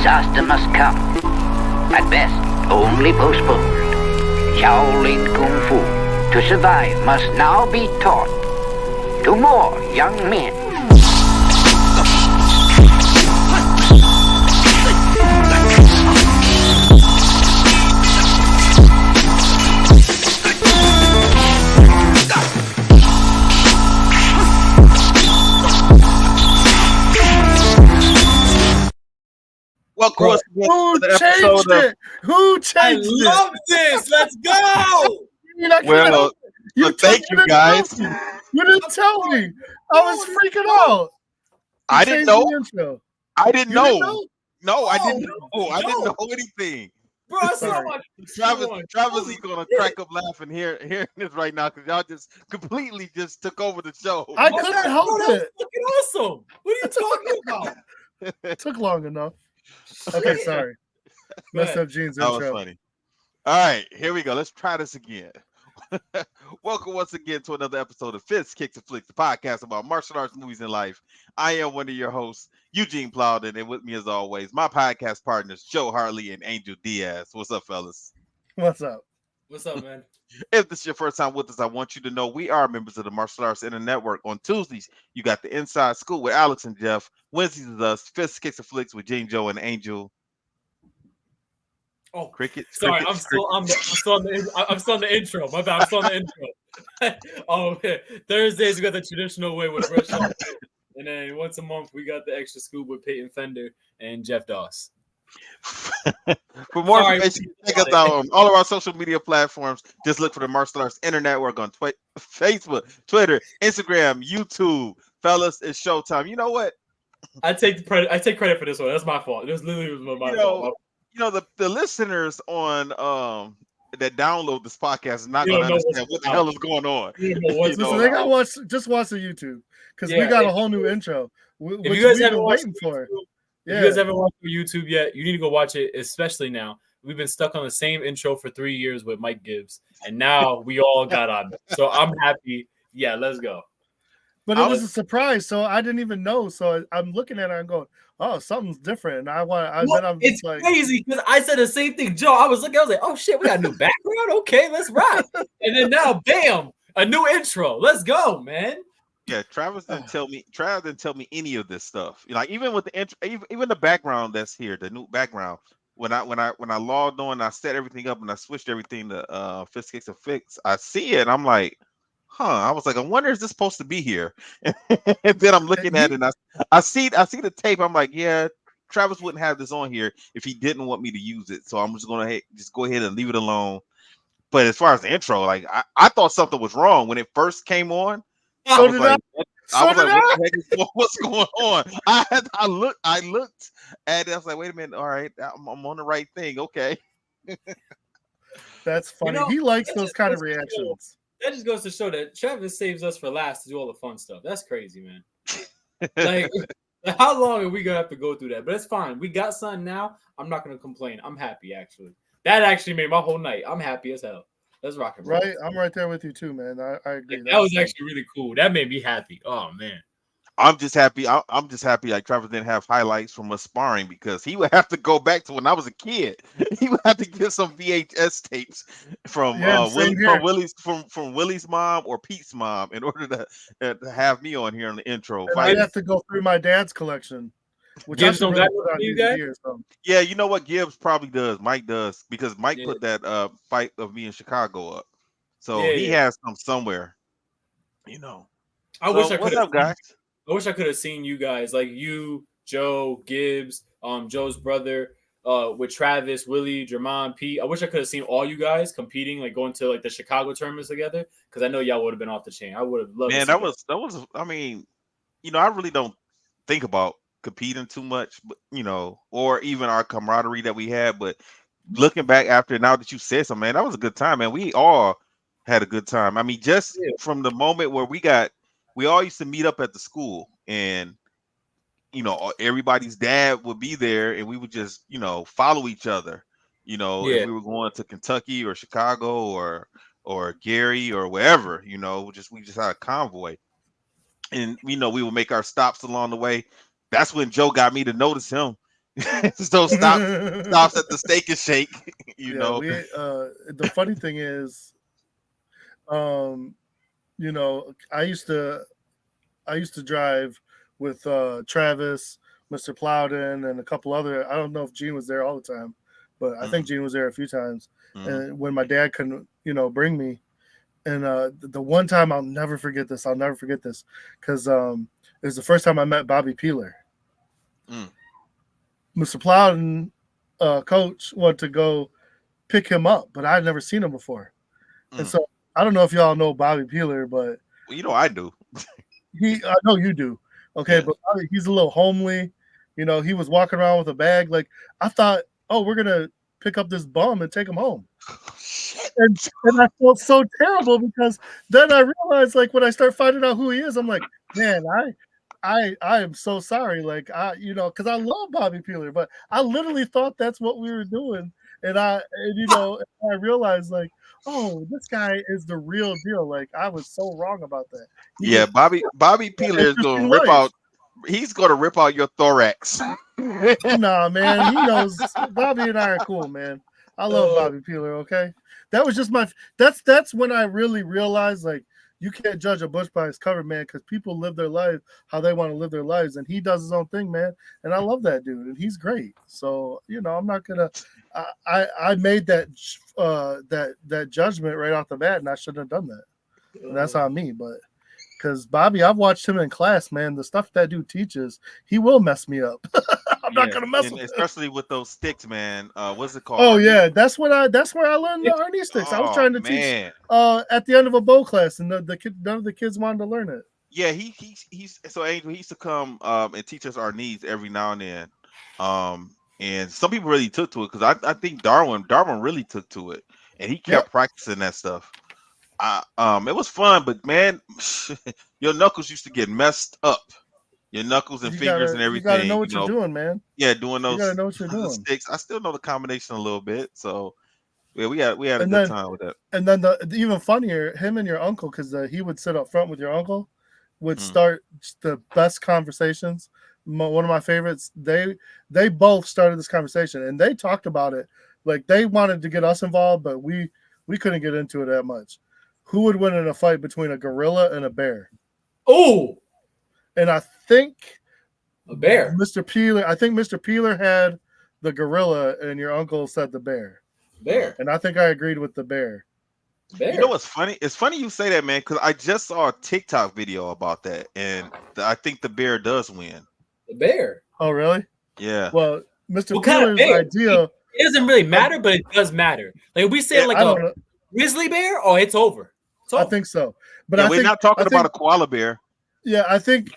disaster must come. At best, only postponed. Shaolin Kung Fu, to survive, must now be taught to more young men. Welcome to the episode of... Who changed I it? love this. Let's go. Well, thank you guys. You didn't tell me. I was freaking out. I didn't know. I didn't You didn't know. know? No, I didn't know. I didn't know anything. Bro, I saw my Travis is gonna crack up laughing hearing this right now because y'all just completely just took over the show. I couldn't help That's it. fucking awesome. What are you talking about? It took long enough. Okay, sorry. Messed up Gene's That intro. was funny. All right, here we go. Let's try this again. Welcome once again to another episode of Flixx, the podcast about martial arts, movies, and life. I am one of your hosts, Eugene Plowden, and with me as always, my podcast partners, Joe Hartley and Angel Diaz. What's up, fellas? What's up? What's up, man? If this is your first time with us, I want you to know we are members of the Martial Arts Inner Network. On Tuesdays, you got the Inside School with Alex and Jeff. Wednesdays is us, Flixx with Gene, Joe, and Angel. Oh, cricket. Sorry, I'm still on the intro. My bad. I'm still on the intro. Okay. Thursdays we got the traditional way with Rush, and then once a month we got the extra scoop with Peyton Fender and Jeff Doss. For more information, check us out on all of our social media platforms. Just look for the Martial Arts Inner Network on Facebook, Twitter, Instagram, YouTube. Fellas, it's showtime. You know what? I take credit for this one. That's my fault. It was literally my fault. You know, the listeners on that download this podcast is not going to understand what the hell is going on. Listen, they got watch the YouTube because we got a whole new intro. If you guys haven't watched for. If you guys haven't watched YouTube yet, you need to go watch it, especially now. We've been stuck on the same intro for 3 years with Mike Gibbs, and now we all got on. So I'm happy. Yeah, let's go. But it was a surprise, so I didn't even know. So I'm looking at it and going, "Oh, something's different." And it's crazy because I said the same thing, Joe. I was like, "Oh shit, we got a new background. Okay, let's rock." And then now, bam, a new intro. Let's go, man. Yeah, Travis didn't tell me any of this stuff. Like even with the intro, even the background that's here, the new background. When I logged on, I set everything up and I switched everything to Flixx. I see it, and I'm like, I was like, I wonder is this supposed to be here? And then I'm looking at it, and I see the tape. I'm like, yeah, Travis wouldn't have this on here if he didn't want me to use it. So I'm just gonna go ahead and leave it alone. But as far as the intro, like I thought something was wrong when it first came on. I was like, what the heck what's going on? I looked at it. I was like, wait a minute. All right, I'm on the right thing. Okay. That's funny. He likes those kind of reactions. That just goes to show that Travis saves us for last to do all the fun stuff. That's crazy, man. Like, how long are we gonna have to go through that? But it's fine. We got something now. I'm not gonna complain. I'm happy actually. That actually made my whole night. I'm happy as hell. Let's rock and roll. Right, I'm right there with you too, man. I agree. That was actually really cool. That made me happy. Oh man. I'm just happy. I'm just happy like Travis didn't have highlights from us sparring because he would have to go back to when I was a kid. He would have to get some VHS tapes from Willie's mom or Pete's mom in order to have me on here on the intro. I'd have to go through my dad's collection. Which Gibbs don't got you guys? Yeah, you know what? Gibbs probably does. Mike does because Mike put that fight of me in Chicago up, so he has some somewhere. You know. I wish I could. What's up, guys? I wish I could have seen you guys, like you, Joe, Gibbs, Joe's brother, with Travis, Willie, Jermon, Pete. I wish I could have seen all you guys competing, like going to like the Chicago tournaments together, because I know y'all would have been off the chain. I would have loved. Man, that was. I mean, I really don't think about competing too much, but or even our camaraderie that we had. But looking back after now that you said something, man, that was a good time, man. We all had a good time. I mean, just from the moment where we all used to meet up at the school, and everybody's dad would be there, and we would just follow each other. If we were going to Kentucky or Chicago or Gary or wherever, we just had a convoy, and we would make our stops along the way. That's when Joe got me to notice him. So stops at the Steak and Shake. You know. The funny thing is, you know, I used to drive with Travis, Mr. Plowden, and a couple other. I don't know if Gene was there all the time, but I think Gene was there a few times. And when my dad couldn't, you know, bring me, and the one time I'll never forget this. Because it was the first time I met Bobby Peeler. Mr. Plowden, coach, wanted to go pick him up, but I had never seen him before. And so I don't know if y'all know Bobby Peeler, but well, you know I do. I know you do. Okay, but he's a little homely. You know, he was walking around with a bag. Like I thought, oh, we're gonna pick up this bum and take him home. And I felt so terrible because then I realized, like, when I start finding out who he is, I'm like, man, I am so sorry. Like you know, because I love Bobby Peeler, but I literally thought that's what we were doing. And you know, I realized, like, oh, this guy is the real deal. Like I was so wrong about that. Bobby Peeler is going to rip out. He's going to rip out your thorax. Nah, man, he knows. Bobby and I are cool, man. I love Bobby Peeler. Okay, that was just that's when I really realized, like, you can't judge a bush by its cover, man, because people live their life how they want to live their lives, and he does his own thing, man. And I love that dude, and he's great. So, you know, I'm not gonna. I made that judgment right off the bat, and I shouldn't have done that. And that's on me, but because Bobby, I've watched him in class, man. The stuff that dude teaches, he will mess me up. I'm not gonna mess with especially with those sticks, man. What's it called? Oh yeah, that's where I learned the Arnie sticks. I was trying to teach at the end of a bow class, and none of the kids wanted to learn it. Yeah, he's so Angel. He used to come and teach us our needs every now and then. And some people really took to it because I think Darwin really took to it, and he kept practicing that stuff. It was fun, but man, your knuckles used to get messed up. Your knuckles and fingers and everything. You gotta know what you're doing, man. Yeah, doing those. You gotta know what you're doing. Sticks. I still know the combination a little bit, so yeah, we had a good time with that. And then the even funnier, him and your uncle, because he would sit up front with your uncle, would start the best conversations. One of my favorites. They both started this conversation, and they talked about it like they wanted to get us involved, but we couldn't get into it that much. Who would win in a fight between a gorilla and a bear? Oh. And I think a bear. Mr. Peeler had the gorilla, and your uncle said the bear. Bear. And I think I agreed with the bear. Bear. You know what's funny? It's funny you say that, man, because I just saw a TikTok video about that, and I think the bear does win. The bear. Oh, really? Yeah. Well, Mr. Peeler's idea. It doesn't really matter, but it does matter. Like if we say like a grizzly bear, it's over. I think so. But we're not talking about a koala bear. Yeah, I think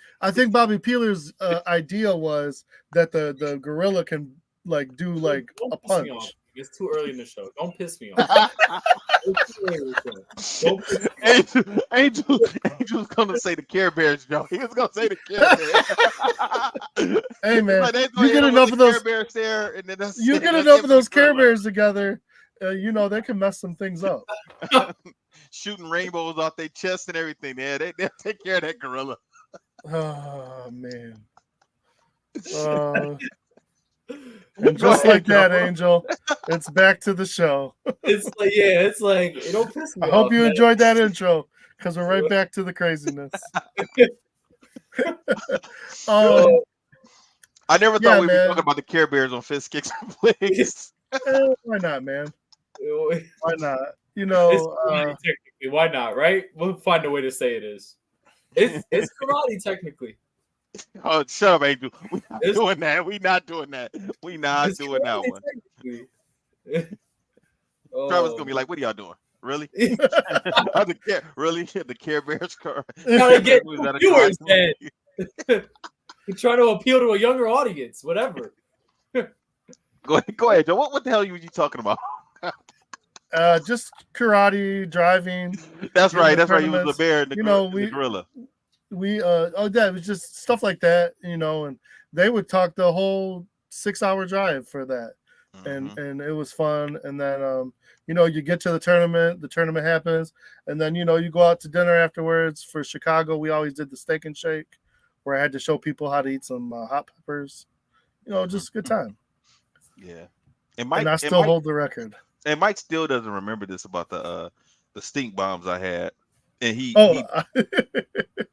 Bobby Peeler's idea was that the gorilla can like do like a punch. It's too early in the show. Don't piss me off. Angel's gonna say the Care Bears, Joe. He was gonna say the Care Bears. Hey man, you get enough of those Care Bears there, and then you get enough of those Care Bears together, you know they can mess some things up. Shooting rainbows off their chest and everything. Yeah, they'll take care of that gorilla. Oh man. And just like that, Angel, it's back to the show. It's like it don't piss me off. I hope you enjoyed that intro because we're right back to the craziness. I never thought we'd be talking about the Care Bears on Fist Kicks and Flixx. Why not, man? Why not? You know, technically, why not? Right? We'll find a way to say it is. It's karate technically. Oh, shut up, Angel. We're not doing that. We're not doing that. We're not doing that one. Travis gonna be like, "What are y'all doing? Really? Really? The Care Bears car? Trying to get viewers, man. You're trying to appeal to a younger audience. Whatever. Go ahead, Joe. What the hell are you talking about? Just karate, driving. That's right. That's right. He was the bear and the gorilla. It was just stuff like that, you know, and they would talk the whole 6-hour drive for that. And it was fun. And then you know, you get to the tournament happens, and then you know, you go out to dinner afterwards. For Chicago, we always did the Steak and Shake, where I had to show people how to eat some hot peppers Just a good time. Yeah. And And Mike I still hold the record. and Mike still doesn't remember this about the stink bombs I had. And Oh,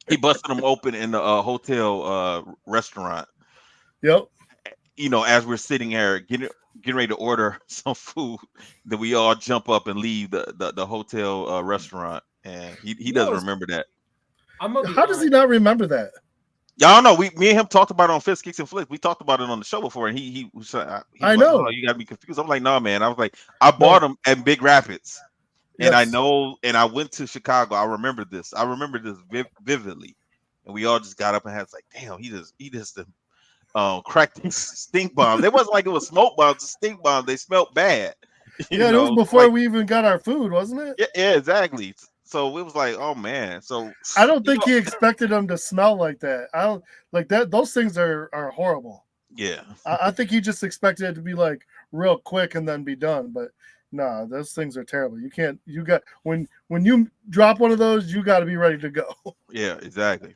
he busted them open in the hotel restaurant. yep. As we're sitting there getting ready to order some food, that we all jump up and leave the hotel restaurant, and he doesn't remember that. I'm gonna be How does he honest. not remember that? Yeah, I don't know. Me and him talked about it on Fist Kicks and Flicks. We talked about it on the show before, and he was I like, know. "Oh, you got me confused." I'm like, "No, man." I was like, "I No. bought them at Big Rapids, and I Yes. know, and I went to Chicago. I remember this. I remember this vividly." And we all just got up and had like, "Damn, he just cracked these stink bombs." It wasn't like it was smoke bombs, the stink bombs. They smelled bad. Yeah, it was before we even got our food, wasn't it? Yeah, exactly. So it was like, oh man. So I don't think he expected them to smell like that. I don't like that. Those things are horrible. Yeah. I think he just expected it to be like real quick and then be done. But nah, those things are terrible. You can't. You got when you drop one of those, you got to be ready to go. Yeah, exactly.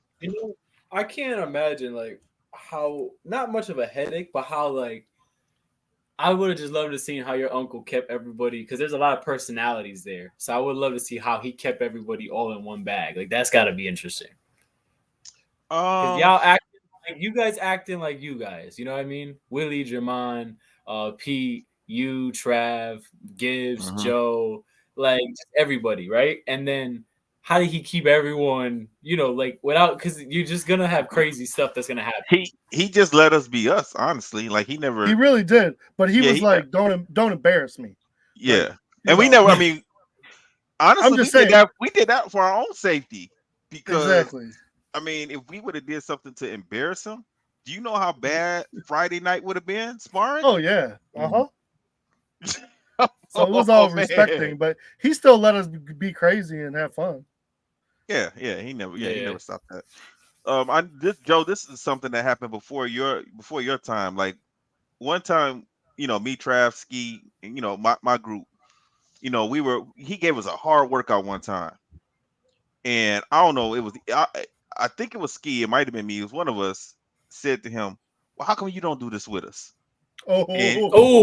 I can't imagine like how not much of a headache, but how like I would have just loved to see how your uncle kept everybody because there's a lot of personalities there. So I would love to see how he kept everybody all in one bag. Like that's got to be interesting. Because y'all acting like you guys acting like you guys. You know what I mean? Willie, Jermon, Pete, you, Trav, Gibbs, Joe, like everybody, right? And then how did he keep everyone, like without? Because you're just gonna have crazy stuff that's gonna happen. He just let us be us, honestly. Like he never. He really did, but he was like, "Don't embarrass me." Yeah, like, and we never. I mean, honestly, we did that for our own safety because exactly. I mean, if we would have did something to embarrass him, do you know how bad Friday night would have been sparring? Oh yeah, So it was all respecting, but he still let us be crazy and have fun. Yeah, he never stopped that. Joe, this is something that happened before your time. Like one time, me, Trav, Ski, and my group, he gave us a hard workout one time, and I don't know, I think it was Ski, it might have been me. It was one of us said to him, "Well, how come you don't do this with us?" Oh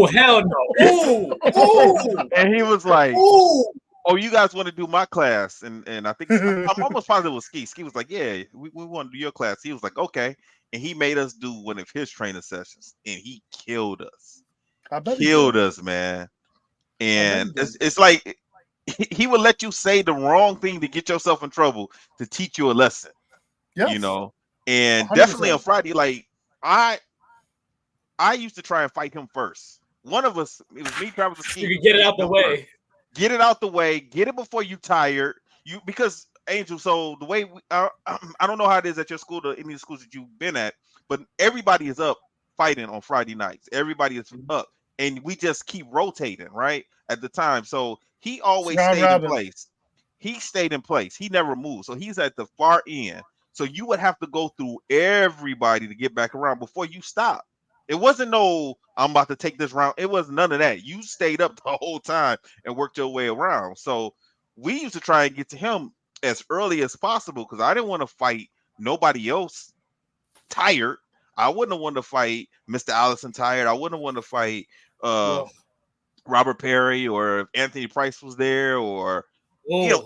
hell no! Oh, and he was like, "Oh, you guys want to do my class?" And I think I'm almost positive it was Ski. Ski was like, "Yeah, we want to do your class." He was like, "Okay," and he made us do one of his training sessions, and he killed us. Killed us, man. And it's like he would let you say the wrong thing to get yourself in trouble to teach you a lesson. Yes. And 100%. definitely on Friday, like I used to try and fight him first. One of us, it was me, Travis, and Ski. You can get it out the way. Get it out the way. Get it before you tired. Because Angel. So the way I don't know how it is at your school, any of the schools that you've been at, but everybody is up fighting on Friday nights. Everybody is up, and we just keep rotating right at the time. So he always stayed in place. He stayed in place. He never moved. So he's at the far end. So you would have to go through everybody to get back around before you stop. It wasn't no, I'm about to take this round. It was none of that. You stayed up the whole time and worked your way around. So we used to try and get to him as early as possible because I didn't want to fight nobody else tired. I wouldn't have wanted to fight Mr. Allison tired. I wouldn't have wanted to fight Robert Perry, or if Anthony Price was there, or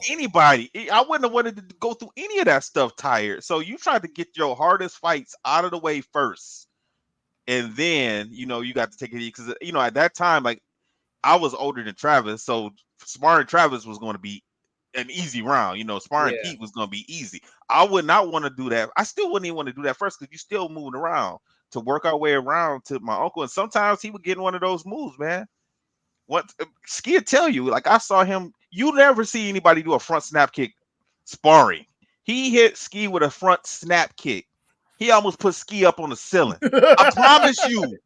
anybody. I wouldn't have wanted to go through any of that stuff tired. So you tried to get your hardest fights out of the way first. And then, you got to take it because, at that time, like I was older than Travis. So sparring Travis was going to be an easy round. Sparring Pete was going to be easy. I would not want to do that. I still wouldn't even want to do that first because you're still moving around to work our way around to my uncle. And sometimes he would get in one of those moves, man. What Ski would tell you, like I saw him, you never see anybody do a front snap kick sparring. He hit Ski with a front snap kick. He almost put Ski up on the ceiling. I promise you.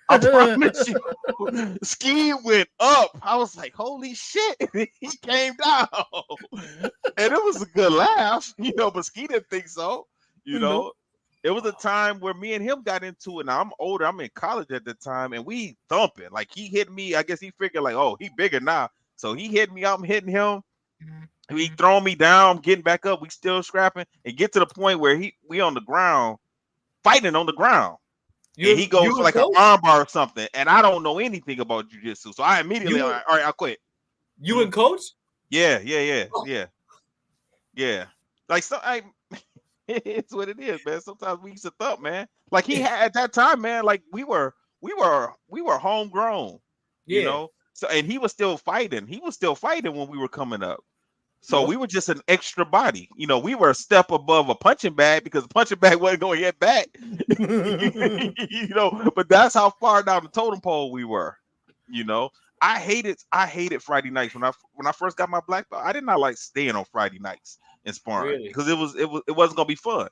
I promise you. Ski went up. I was like, holy shit. He came down. And it was a good laugh, but Ski didn't think so. It was a time where me and him got into it. Now I'm older. I'm in college at the time, and we thumping. Like he hit me. I guess he figured like, oh, he bigger now. So he hit me. I'm hitting him. He throwing me down. I'm getting back up. We still scrapping and get to the point where we on the ground, fighting on the ground. and he goes for like an armbar or something, and I don't know anything about jiu-jitsu, so I immediately, all right, I quit. You and coach? Yeah. Like so, it's what it is, man. Sometimes we used to thump, man. Like he had at that time, man. Like we were homegrown, you Yeah. know. So and he was still fighting. He was still fighting when we were coming up. So Yep. we were just an extra body, you know. We were a step above a punching bag because the punching bag wasn't going to hit back, you know. But that's how far down the totem pole we were, you know. I hated Friday nights when I first got my black belt. I did not like staying on Friday nights and sparring because it wasn't gonna be fun.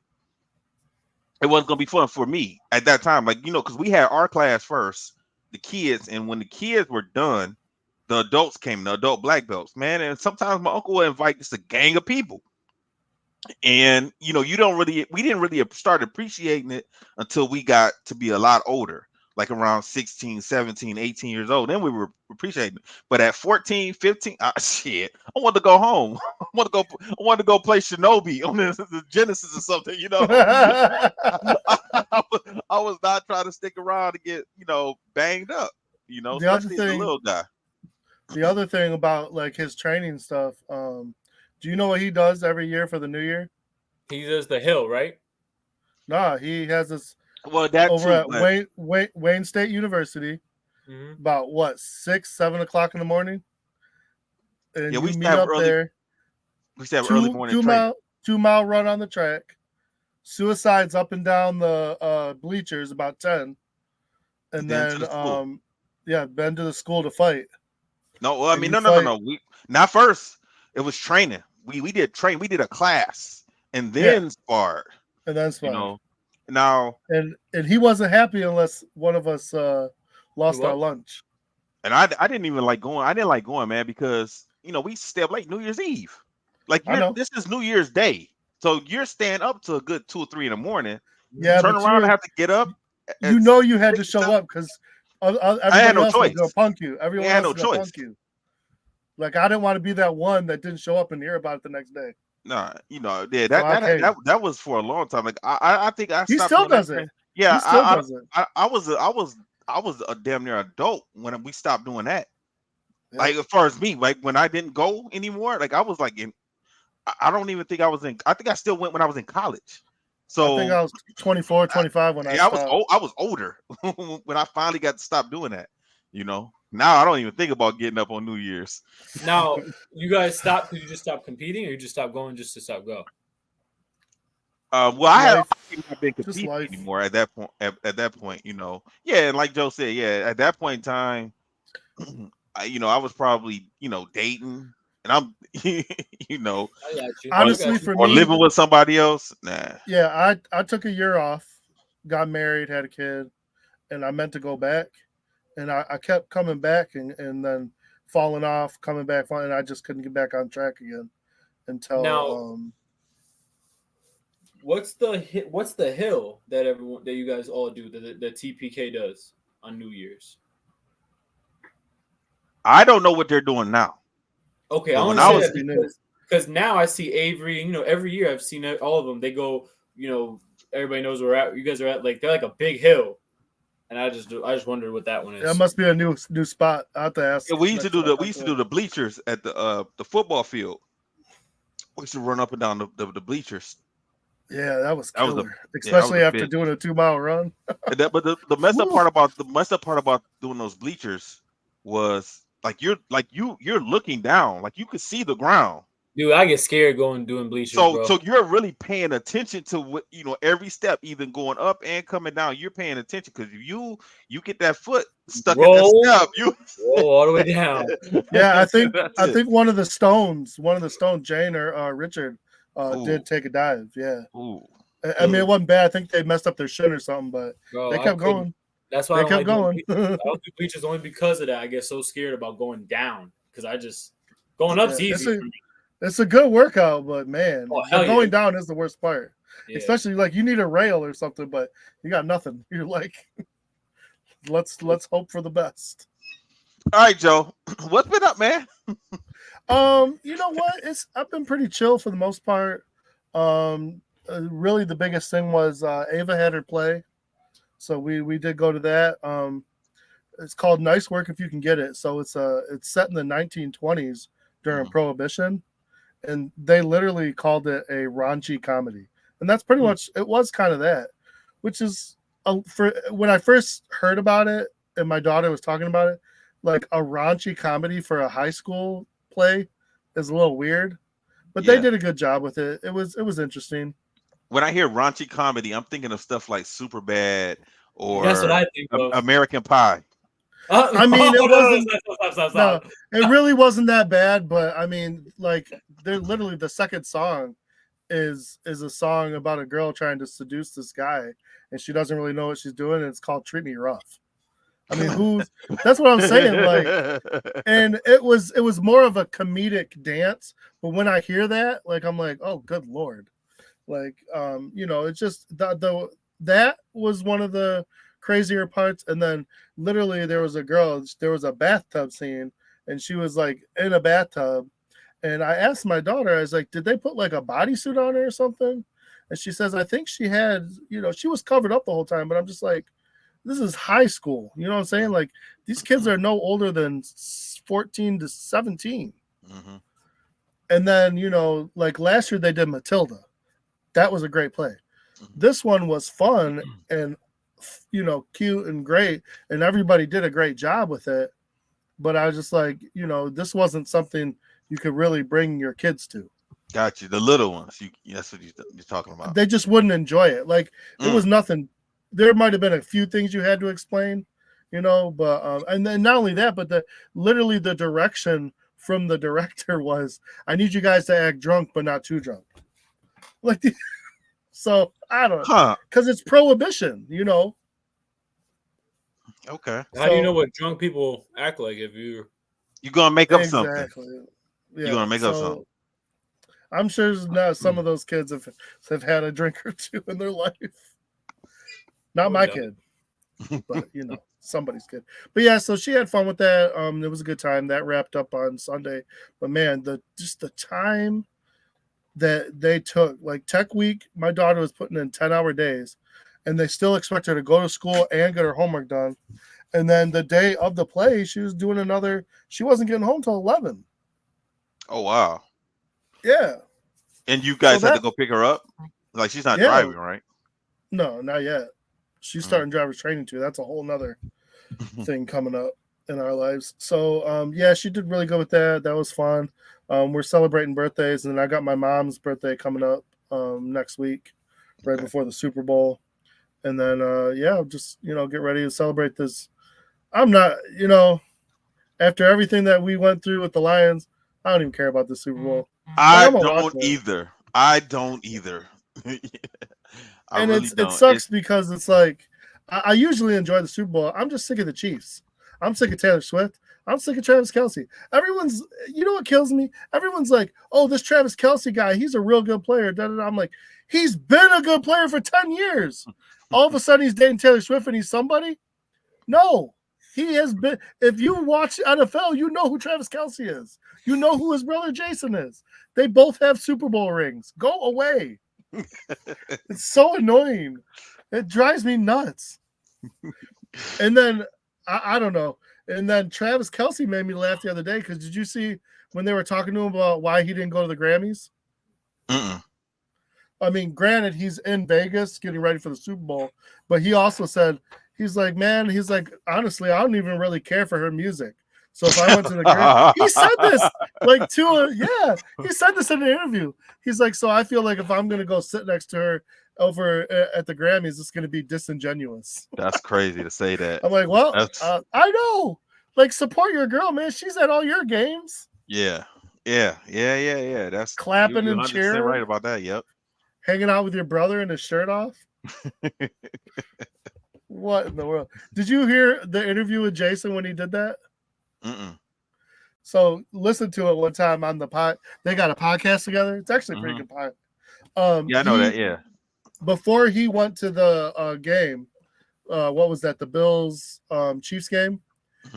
It wasn't gonna be fun for me at that time, like, you know, because we had our class first, the kids, and when the kids were done, the adults came, the adult black belts, man. And sometimes my uncle would invite just a gang of people. And you know, we didn't really start appreciating it until we got to be a lot older, like around 16, 17, 18 years old. Then we were appreciating it. But at 14, 15, shit, I wanted to go home. I wanted to go play Shinobi on the Genesis or something, you know. I was not trying to stick around to get, you know, banged up, you know, especially as a little guy. The other thing about like his training stuff, do you know what he does every year for the new year? He does the hill, right? Nah, he has this over at Wayne State University, about what, 6, 7 o'clock in the morning. And we meet up there. We used to have early morning 2-mile run on the track. Suicides up and down the bleachers, about 10. And then been to the school to fight. No, well, I mean, no. We not first. It was training. We did train. We did a class and then sparred. And then sparred. You know, now and he wasn't happy unless one of us lost our lunch. And I didn't even like going. I didn't like going, man, because you know we stay up late New Year's Eve. Like this is New Year's Day, so you're staying up to a good 2 or 3 in the morning. Yeah, turn around and have to get up. You know you had to show up because everybody else was gonna punk you. Everyone else was gonna punk you. Like I didn't want to be that one that didn't show up and hear about it the next day. Nah, you know, yeah, that was for a long time. Like I think I stopped. He still does it. Yeah, he still does it. I was a damn near adult when we stopped doing that. Yeah. Like as far as me, like when I didn't go anymore, like I was like I don't even think I was in. I think I still went when I was in college. So I think I was 24, 25 when I stopped. I was older when I finally got to stop doing that. You know, now I don't even think about getting up on New Year's. Now you guys stopped because you just stopped competing, or you just stopped going just to stop go? Well, I haven't been competing anymore at that point. At that point, you know, yeah, and like Joe said, yeah, at that point in time, you know, I was probably, you know, dating, and I'm, you know, honestly, for me, or living with somebody else. Nah. Yeah, I took a year off, got married, had a kid, and I meant to go back, and I kept coming back, and then falling off, coming back, and I just couldn't get back on track again until now. What's the hill that you guys all do that TPK does on New Year's? I don't know what they're doing now. Okay, I want to say that because now I see Avery. You know, every year I've seen all of them. They go, you know, everybody knows where you guys are at. Like they're like a big hill, and I just wondered what that one is. That must be a new spot. I have to ask. Yeah, we used to do the bleachers at the football field. We used to run up and down the bleachers. Yeah, that was killer. Especially after doing a 2-mile run. But the messed up part about doing those bleachers was like you're looking down, like you could see the ground. Dude, I get scared doing bleachers. So you're really paying attention to what, you know, every step, even going up and coming down. You're paying attention because if you get that foot stuck in that step, you roll all the way down. Yeah, I think one of the stones, Jane or Richard. Did take a dive, yeah. Ooh. I mean, it wasn't bad. I think they messed up their shin or something, but they kept going. That's why they kept going. I don't do bleachers only because of that. I get so scared about going down because I just going up's easy. It's a good workout, but man, going down is the worst part. Yeah. Especially like you need a rail or something, but you got nothing. You're like, let's hope for the best. All right, Joe, what's been up, man? You know what? I've been pretty chill for the most part. Really, the biggest thing was Ava had her play, So we did go to that. It's called Nice Work If You Can Get It. So it's set in the 1920s during Prohibition, and they literally called it a raunchy comedy, and that's pretty much it. Was kind of that, which is for when I first heard about it, and my daughter was talking about it, like a raunchy comedy for a high school play is a little weird, but they did a good job with it. It was interesting. When I hear raunchy comedy, I'm thinking of stuff like Superbad or That's what I think of. American Pie. I mean, it wasn't. Stop. No, it really wasn't that bad. But I mean, like, they're literally the second song is a song about a girl trying to seduce this guy, and she doesn't really know what she's doing. And it's called "Treat Me Rough." I mean, that's what I'm saying. Like, and it was more of a comedic dance. But when I hear that, like, I'm like, oh, good Lord. Like, it's just that was one of the crazier parts. And then literally there was a bathtub scene, and she was like in a bathtub. And I asked my daughter, I was like, did they put like a bodysuit on her or something? And she says, I think she had, she was covered up the whole time. But I'm just like, this is high school. You know what I'm saying? Like, these kids are no older than 14 to 17. Mm-hmm. And then, like last year they did Matilda. That was a great play. This one was fun and, cute and great. And everybody did a great job with it. But I was just like, this wasn't something you could really bring your kids to. Got you. The little ones. That's what you're talking about. They just wouldn't enjoy it. Like, it was nothing. There might have been a few things you had to explain, but and then not only that, but literally the direction from the director was, I need you guys to act drunk, but not too drunk. Like, so I don't know, because it's Prohibition, Okay. How do you know what drunk people act like if you're gonna make up something? Yeah. You're gonna make up something. I'm sure now some of those kids have had a drink or two in their life. Not my kid, but somebody's kid. But yeah, so she had fun with that. It was a good time. That wrapped up on Sunday. But man, the time that they took, like Tech Week, my daughter was putting in 10-hour days, and they still expect her to go to school and get her homework done. And then the day of the play, she was doing she wasn't getting home till 11. Oh wow. Yeah. And you guys had to go pick her up? Like, she's not driving, right? No, not yet. She's starting driver's training too. That's a whole nother thing coming up in our lives. So she did really good with that. That was fun. We're celebrating birthdays, and then I got my mom's birthday coming up next week, right before the Super Bowl. And then just get ready to celebrate this. I'm not, after everything that we went through with the Lions, I don't even care about the Super Bowl. I don't either. And really it sucks because it's like I usually enjoy the Super Bowl. I'm just sick of the Chiefs. I'm sick of Taylor Swift. I'm sick of Travis Kelce. Everyone's, what kills me? Everyone's like, oh, this Travis Kelce guy, he's a real good player. I'm like, he's been a good player for 10 years. All of a sudden he's dating Taylor Swift and he's somebody? No, he has been. If you watch NFL, you know who Travis Kelce is. You know who his brother Jason is. They both have Super Bowl rings. Go away. It's so annoying. It drives me nuts. And then I don't know. And then Travis Kelce made me laugh the other day because did you see when they were talking to him about why he didn't go to the Grammys? I mean, granted, he's in Vegas getting ready for the Super Bowl, but he also said, he's like, honestly, I don't even really care for her music. So if I went to the Grammys, he said this he said this in an interview. He's like, so I feel like if I'm going to go sit next to her over at the Grammys, it's going to be disingenuous. That's crazy to say that. I'm like, well, I know. Like, support your girl, man. She's at all your games. Yeah. That's clapping and cheering. Right about that. Yep. Hanging out with your brother and his shirt off. What in the world? Did you hear the interview with Jason when he did that? So listen to it one time on the pod. They got a podcast together. It's actually a pretty good pod. I know that. Yeah. Before he went to the game, what was that? The Bills Chiefs game.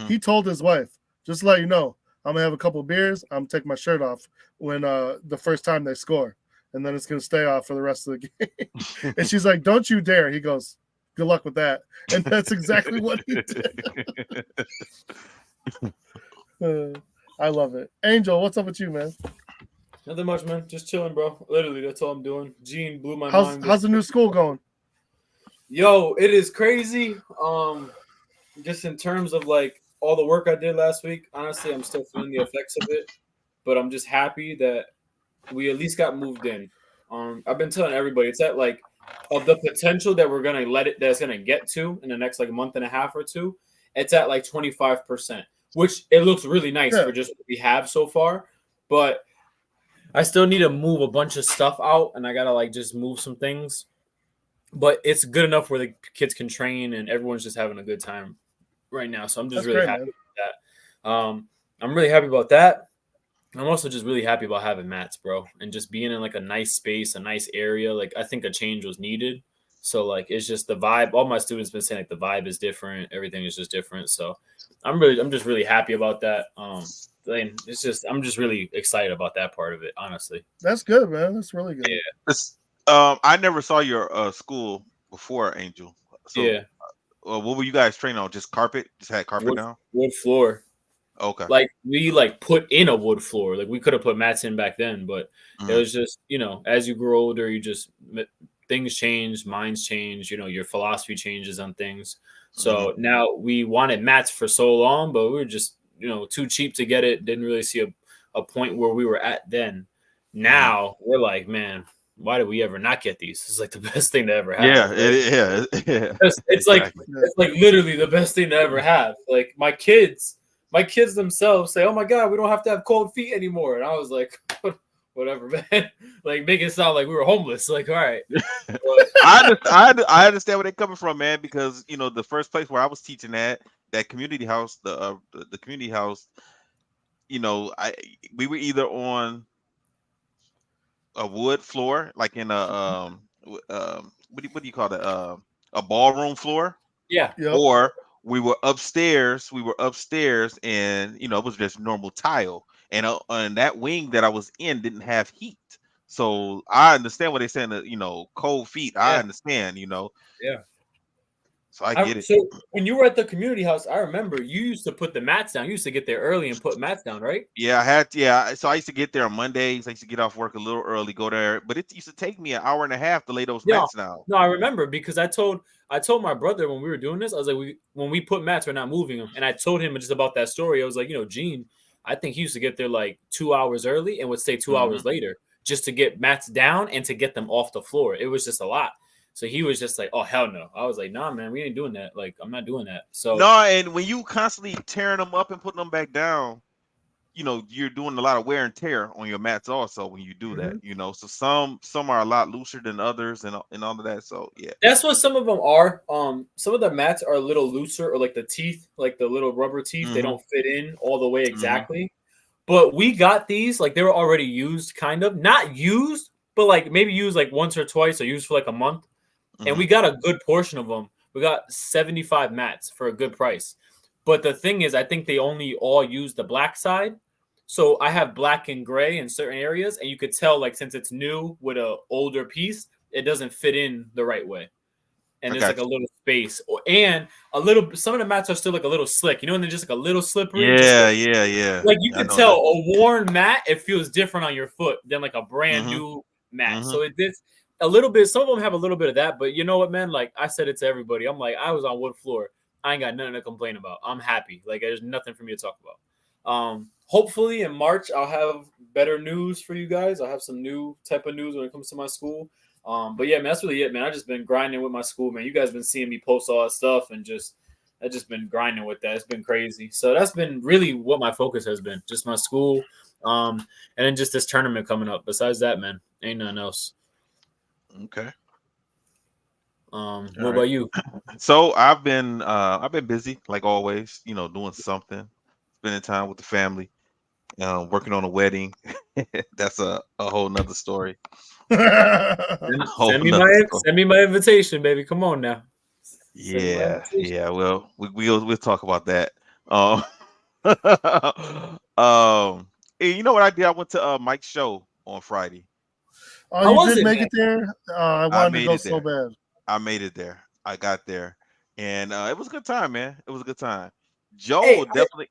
He told his wife, just to let you know, I'm gonna have a couple of beers. I'm gonna take my shirt off when the first time they score, and then it's gonna stay off for the rest of the game. And she's like, "Don't you dare!" He goes, Good luck with that. And that's exactly what he did. I love it. Angel, what's up with you, man? Nothing much, man. Just chilling, bro. Literally, that's all I'm doing. Gene blew my mind. How's the new school going? Yo, it is crazy. Just in terms of like all the work I did last week, honestly, I'm still feeling the effects of it. But I'm just happy that we at least got moved in. I've been telling everybody it's at like of the potential that we're gonna that's gonna get to in the next like month and a half or two. It's at like 25%, which it looks really nice for just what we have so far. But I still need to move a bunch of stuff out, and I gotta like just move some things. But it's good enough where the kids can train, and everyone's just having a good time right now. So I'm just really happy about that. I'm really happy about that. I'm also just really happy about having mats, bro, and just being in like a nice space, a nice area. Like I think a change was needed. So like it's just the vibe. All my students been saying like the vibe is different. Everything is just different. So I'm just really happy about that. It's just I'm just really excited about that part of it, honestly. That's good, man. That's really good. Yeah. I never saw your school before, Angel. So yeah. What were you guys training on? Just carpet? Just had carpet down? Wood floor. Okay. Like we like put in a wood floor. Like we could have put mats in back then, but it was just, as you grow older, you just things change, minds change, your philosophy changes on things. So now we wanted mats for so long, but we were just, too cheap to get it. Didn't really see a point where we were at then. Now we're like, man, why did we ever not get these? It's like the best thing to ever have. Yeah, right? It's exactly. like literally the best thing to ever have. Like my kids themselves say, "Oh my God, we don't have to have cold feet anymore." And I was like, "Whatever, man." Like make it sound like we were homeless. Like, all right. I understand where they're coming from, man. Because the first place where I was teaching at that community house, the community house, we were either on a wood floor, like in a what do you call that? A ballroom floor. Yeah. Or we were upstairs. And it was just normal tile. And that wing that I was in didn't have heat. So I understand what they're saying. That cold feet. I understand. Yeah. So I get it. So when you were at the community house, I remember you used to put the mats down. You used to get there early and put mats down, right? Yeah, I had to. Yeah, so I used to get there on Mondays. I used to get off work a little early, go there, but it used to take me an hour and a half to lay those mats down. No, I remember because I told my brother when we were doing this, I was like, when we put mats, we're not moving them, and I told him just about that story. I was like, Gene, I think he used to get there like 2 hours early and would stay 2 hours later just to get mats down and to get them off the floor. It was just a lot. So he was just like, "Oh hell no!" I was like, "Nah, man, we ain't doing that. Like, I'm not doing that." So no, and when you constantly tearing them up and putting them back down, you're doing a lot of wear and tear on your mats also when you do that. So some are a lot looser than others and all of that. So yeah, that's what some of them are. Some of the mats are a little looser, or like the teeth, like the little rubber teeth, they don't fit in all the way exactly. But we got these like they were already used, kind of not used, but like maybe used like once or twice, or used for like a month. And we got a good portion of them. We got 75 mats for a good price. But the thing is, I think they only all use the black side. So I have black and gray in certain areas. And you could tell, like, since it's new with an older piece, it doesn't fit in the right way. And there's like a little space. And some of the mats are still like a little slick. And they're just like a little slippery. Yeah. Like you can tell a worn mat, it feels different on your foot than like a brand new mat. So it's a little bit, some of them have a little bit of that, but you know what, man? Like I said it to everybody. I'm like, I was on wood floor. I ain't got nothing to complain about. I'm happy. Like there's nothing for me to talk about. Hopefully in March, I'll have better news for you guys. I'll have some new type of news when it comes to my school. But yeah, man, that's really it, man. I've just been grinding with my school, man. You guys been seeing me post all that stuff and I've just been grinding with that. It's been crazy. So that's been really what my focus has been. Just my school. And then just this tournament coming up. Besides that, man, ain't nothing else. Okay. What about you? So I've been busy like always, doing something, spending time with the family, working on a wedding. That's a whole nother story. Send me my invitation, baby. Come on now. Yeah. Well, we'll talk about that. You know what I did? I went to Mike's show on Friday. Oh, you did make it there? I wanted to go so bad. I made it there. I got there, and it was a good time, man. It was a good time. Joe Hey, will definitely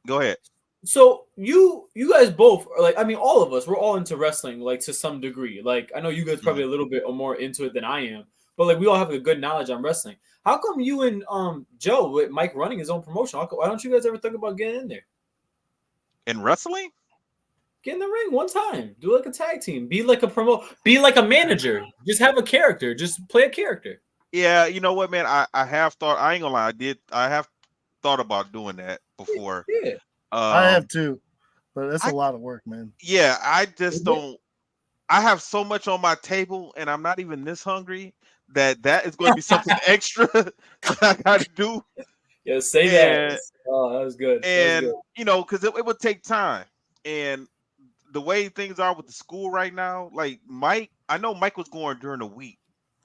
go ahead. so you guys both are like, I mean, all of us, we're all into wrestling, like to some degree. Like I know you guys probably Mhm. a little bit or more into it than I am, but like we all have a good knowledge on wrestling. How come you and Joe with Mike running his own promotion? Why don't you guys ever think about getting in there? In wrestling, Get in the ring one time. Do like a tag team. Be like a be like a manager. Just have a character. Just play a character. yeah, you know what, man? I have thought. I ain't gonna lie. I have thought about doing that before. Yeah. I have Um, too, but it's a I lot of work, man. yeah, I just don't. I have so much on my table, and I'm not even this hungry. That is going to be something extra that I got to do, Yeah, say that. and Oh, that was good. That was and good. because it would take time, and the way things are with the school right now, like Mike, I know Mike was going during the week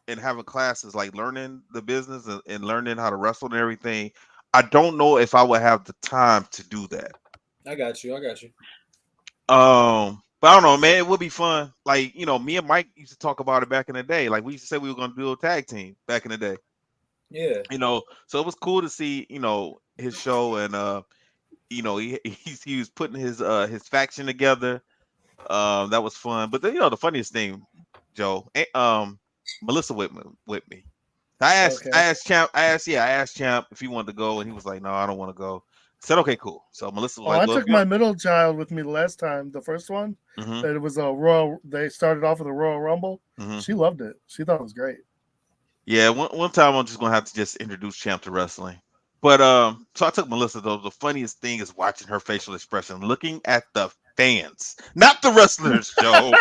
and having classes, like learning the business and learning how to wrestle and everything. I don't know if I would have the time to do that. I got you. I got you. But I don't know, man. It would be fun. Like, me and Mike used to talk about it back in the day. Like, we used to say we were going to do a tag team back in the day. Yeah. So it was cool to see, his show, and he was putting his faction together. That was fun. But then, the funniest thing, Joe, Melissa with me. Okay. I asked Champ if he wanted to go, and he was like, "No, I don't want to go." I said, "Okay, cool." So Melissa was Oh, like, I "Well, if took you my want." middle child with me the last time, the first one. Hmm. It was a Royal. They started off with a Royal Rumble. Hmm. She loved it. She thought it was great. Yeah, one time I'm just gonna have to just introduce Champ to wrestling. But so I took Melissa though. The funniest thing is watching her facial expression, looking at the fans, not the wrestlers, Joe.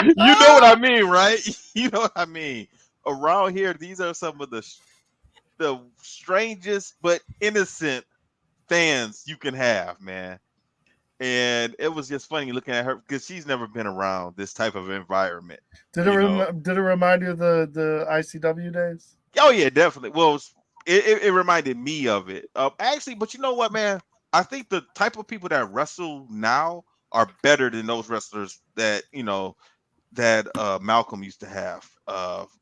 You know what I mean, right? You know what I mean. Around here, these are some of the strangest but innocent fans you can have, man. And it was just funny looking at her because she's never been around this type of environment, Did it you know. did it remind you of the ICW days? Oh yeah, definitely. Well, it reminded me of it. Actually, but you know what, man? I think the type of people that wrestle now are better than those wrestlers that Malcolm used to have.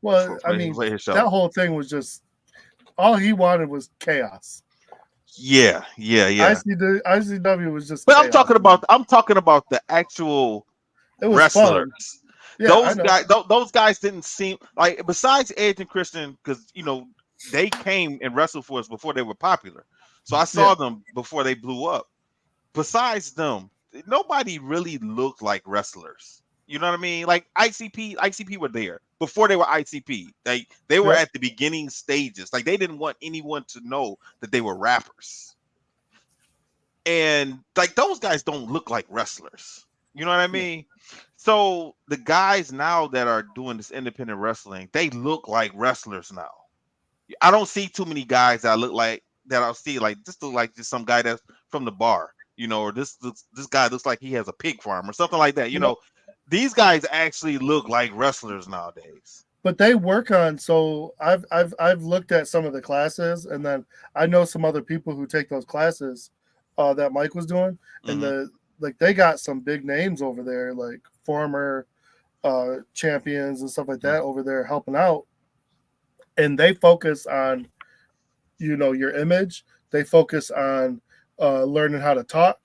Well, I mean, For his that show. whole thing was just all he wanted was chaos. Yeah, yeah, yeah. ICW was just But chaos, man. I'm talking about the actual It was wrestlers. fun. Yeah, I know. Those guys didn't seem like, besides Edge and Christian, because they came and wrestled for us before they were popular. So I Yeah, saw them before they blew up. Besides them, nobody really looked like wrestlers. You know what I mean? Like ICP were there before they were ICP. They were yep. at the beginning stages. Like they didn't want anyone to know that they were rappers. And like those guys don't look like wrestlers. You know what I Yeah. mean? So the guys now that are doing this independent wrestling, they look like wrestlers now. I don't see too many guys that look like that. I'll see like just look like just some guy that's from the bar, or this guy looks like he has a pig farm or something like that. No, These guys actually look like wrestlers nowadays. but they work on. So I've looked at some of the classes, and then I know some other people who take those classes that Mike was doing, and Hmm. they got some big names over there, like former champions and stuff like that over there helping out, and they focus on your image. They focus on learning how to talk,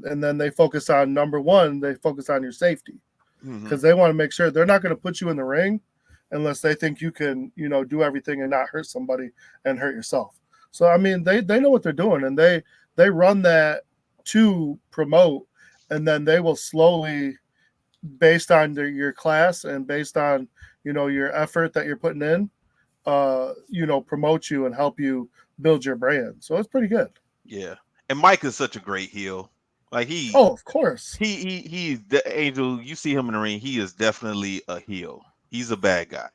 and then they focus on number one. They focus on your safety Hmm. because they want to make sure they're not going to put you in the ring unless they think you can, do everything and not hurt somebody and hurt yourself. So I mean, they know what they're doing, and they run that to promote, and then they will slowly, based on your class and based on your effort that you're putting in, promote you and help you build your brand. So it's pretty good. Yeah, and Mike is such a great heel. Like Oh, of course. he's the Angel. You see him in the ring, he is definitely a heel. He's a bad guy,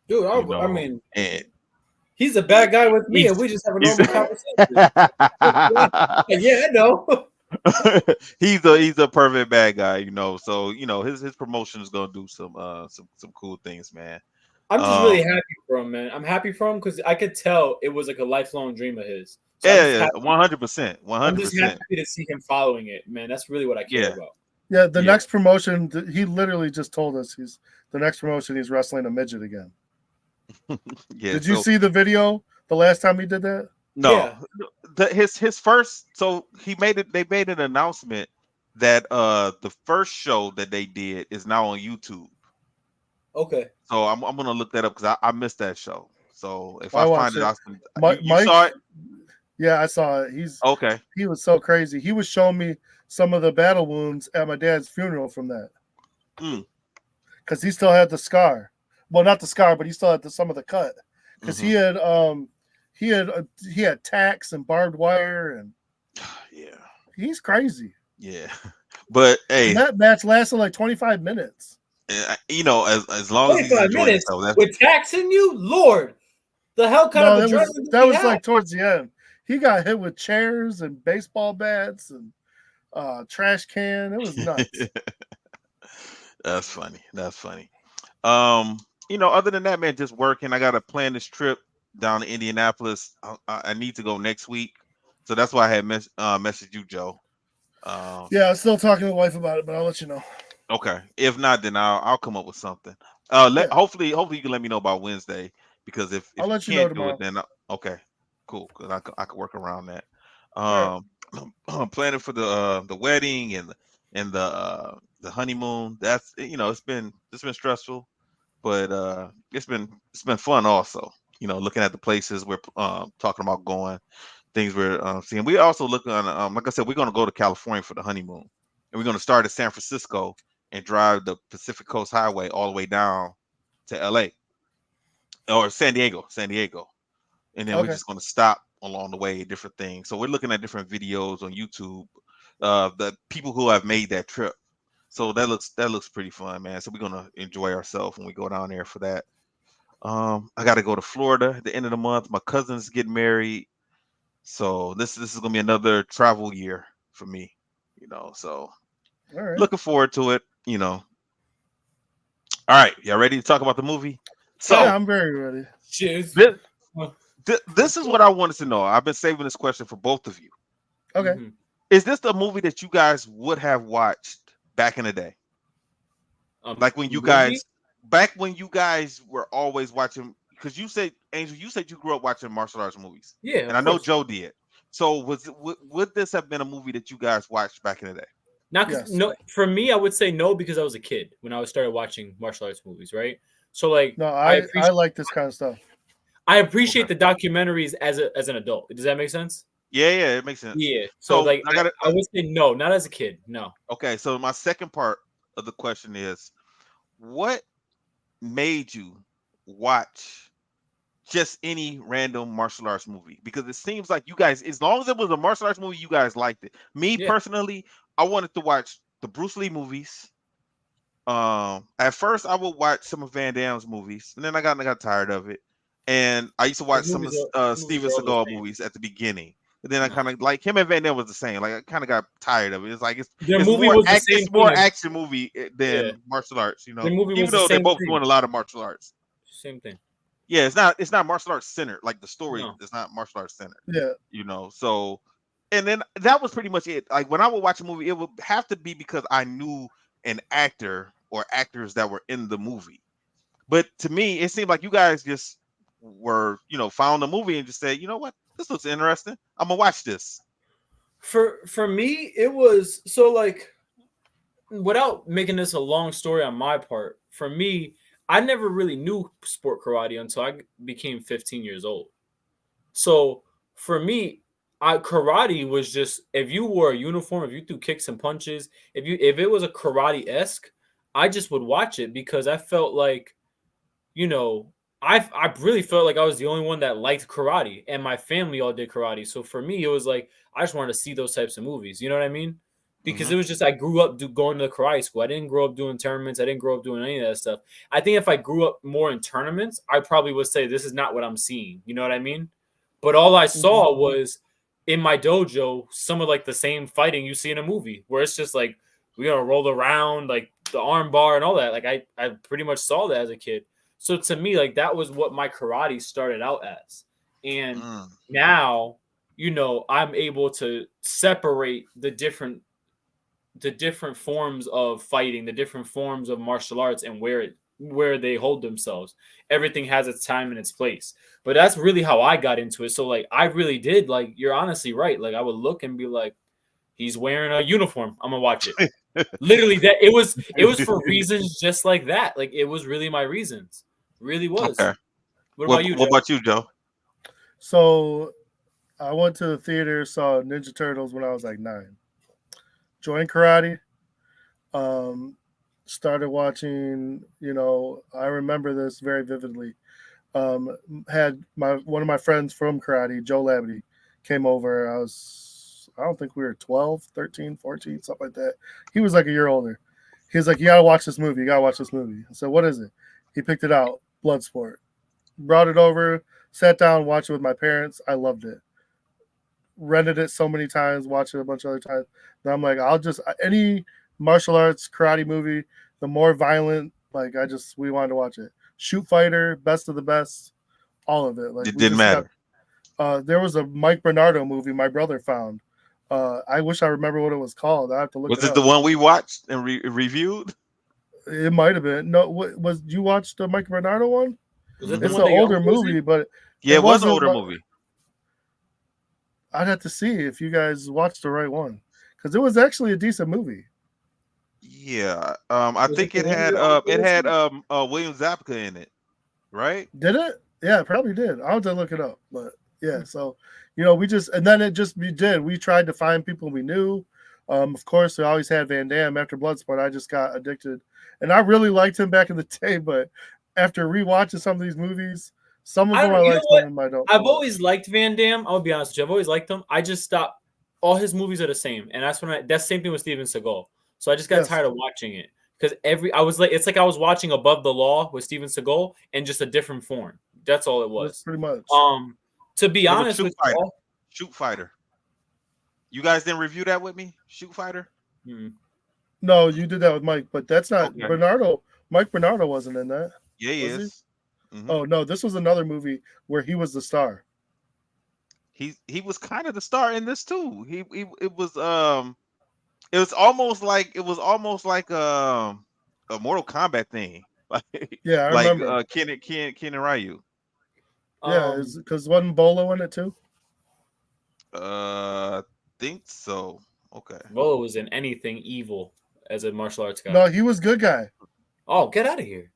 Dude, I you know, mean, and he's a bad guy with me, he's and we just have a he's normal conversation. Yeah, I know. he's a perfect bad guy. So his promotion is gonna do some cool things, man. I'm just really Um, happy for him, man. I'm happy for him because I could tell it was like a lifelong dream of his. So I'm just yeah, happy. 100%, I'm just 100%. happy to see him following it, man. That's really what I care Yeah, about. Yeah, the yeah. next promotion, he literally just told us the next promotion he's wrestling a midget again. Yeah. Did you see the video the last time he did that? No, his first. So he made it. They made an announcement that the first show that they did is now on YouTube. Okay. So I'm gonna look that up because I missed that show. So if I I find watched it, it. you Mike, saw it. yeah, I saw it. Okay. He was so crazy. He was showing me some of the battle wounds at my dad's funeral from that. Because he still had the scar. Well, not the scar, but he still had some of the cut. Because he had tacks and barbed wire, and yeah, he's crazy. Yeah, but hey, and that match lasted like 25 minutes. You know, as long as he's 25 enjoying minutes himself, with taxing you, Lord. The hell kind of adrenaline that was like towards the end. He got hit with chairs and baseball bats and trash can. It was nuts. That's funny. That's funny. You know, other than that, man, just working. I got to plan this trip down to Indianapolis. I need to go next week, so that's why I had messaged you, Joe. Yeah, I'm still talking to the wife about it, but I'll let you know. Okay. If not, then I'll come up with something. Hopefully you can let me know by Wednesday, because if I'll you let you know can't do it, tomorrow. then okay, cool. Because I could work around that. Right. I'm planning for the wedding and the honeymoon. That's, you know, it's been stressful, but it's been fun also. You know, looking at the places we're talking about going, things we're seeing. We also looking on, like I said, we're going to go to California for the honeymoon, and we're going to start at San Francisco and drive the Pacific Coast Highway all the way down to LA or San Diego, and then we're Okay. just going to stop along the way at different things. So we're looking at different videos on YouTube, the people who have made that trip. So that looks pretty fun, man. So we're gonna enjoy ourselves when we go down there for that. I got to go to Florida at the end of the month. My cousin's getting married, so this is gonna be another travel year for me. You know, so All right. looking forward to it. You know. All right, y'all ready to talk about the movie? So yeah, I'm very ready. Cheers. This is what I wanted to know. I've been saving this question for both of you. Okay. Mm-hmm. Is this the movie that you guys would have watched back in the day? Like when you guys, back when you guys were always watching, because you said, Angel, you said you grew up watching martial arts movies. Yeah, and I know Joe did. So would this have been a movie that you guys watched back in the day? Not no, for me, I would say no, because I was a kid when I started watching martial arts movies, right? So like, no, I like this kind of stuff. I appreciate the documentaries as an adult. Does that make sense? Yeah, it makes sense. Yeah. So like, I would say no, not as a kid. No. Okay, so my second part of the question is, what made you watch just any random martial arts movie? Because it seems like you guys, as long as it was a martial arts movie, you guys liked it. Me personally, I wanted to watch the Bruce Lee movies. At first I would watch some of Van Damme's movies, and then I got tired of it. And I used to watch some of Steven Seagal movies at the beginning. But then I kind of, like, him and Van Damme was the same. Like, I kind of got tired of it. It's like it's more action movie than martial arts, you know. Even though they're both doing a lot of martial arts. Same thing. Yeah, it's not martial arts centered. Like, the story is not martial arts centered. Yeah. You know, so, and then that was pretty much it. Like, when I would watch a movie, it would have to be because I knew an actor or actors that were in the movie. But to me, it seemed like you guys just were, you know, found the movie and just said, you know what, this looks interesting, I'm gonna watch this. For me, it was, so like, without making this a long story on my part, for me, I never really knew sport karate until I became 15 years old. So for me, karate was just, if you wore a uniform, if you threw kicks and punches, if it was a karate-esque, I just would watch it because I felt like, you know, I really felt like I was the only one that liked karate, and my family all did karate. So for me, it was like I just wanted to see those types of movies. You know what I mean? Because it was just, I grew up going to the karate school. I didn't grow up doing tournaments. I didn't grow up doing any of that stuff. I think if I grew up more in tournaments, I probably would say this is not what I'm seeing. You know what I mean? But all I saw was in my dojo some of like the same fighting you see in a movie, where it's just like we're gonna roll around, like the arm bar and all that. Like I pretty much saw that as a kid. So to me, like, that was what my karate started out as. And now, you know, I'm able to separate the different forms of fighting, the different forms of martial arts, and where it where they hold themselves. Everything has its time and its place. But that's really how I got into it. So like I really did, like, you're honestly right. Like I would look and be like, he's wearing a uniform, I'm gonna watch it. Literally, that it was for reasons just like that. Like it was really my reasons. Really was. Okay. What about you, Joe? What about you, Joe? So I went to the theater, saw Ninja Turtles when I was like 9. Joined karate. Started watching, I remember this very vividly. Had one of my friends from karate, Joe Labadie, came over. I don't think we were 12, 13, 14, something like that. He was like a year older. He was like, you gotta watch this movie. You gotta watch this movie. I said, what is it? He picked it out, Bloodsport. Brought it over, sat down, watched it with my parents. I loved it. Rented it so many times, watched it a bunch of other times. And I'm like, any martial arts karate movie, the more violent, like we wanted to watch it. Shoot Fighter, Best of the Best, all of it. Like It didn't matter. There was a Mike Bernardo movie my brother found. I wish I remember what it was called. I have to look. Was it it up. the one we watched and reviewed? It might have been. No, was you watched the Mike Bernardo one? Was it It's an older movie, but yeah, it was an wasn't older movie. I'd have to see if you guys watched the right one, because it was actually a decent movie. Yeah, I think it had William Zabka in it, right? Did it? Yeah, it probably did. I'll have to look it up. But yeah, so we tried to find people we knew. Of course, we always had Van Damme. After Bloodsport, I just got addicted, and I really liked him back in the day. But after rewatching some of these movies, some of them I like, some of them I don't. I've always liked Van Damme. I'll be honest with you. I've always liked him. I just stopped. All his movies are the same, and that's that's the same thing with Steven Seagal. So I just got tired of watching it because it's like I was watching Above the Law with Steven Seagal in just a different form. That's all it was. That's pretty much. To be honest with you, Shoot Fighter. You guys didn't review that with me? Shoot Fighter? No, you did that with Mike, but that's not Okay. Bernardo. Mike Bernardo wasn't in that. Yeah, he is. Mm-hmm. Oh no, this was another movie where he was the star. He was kind of the star in this too. It was almost like a Mortal Kombat thing. Like, yeah, I remember. Ken and Ryu. Yeah, because wasn't Bolo in it too? Think so. Okay. Bolo was in anything evil as a martial arts guy. No, he was good guy. Oh, get out of here.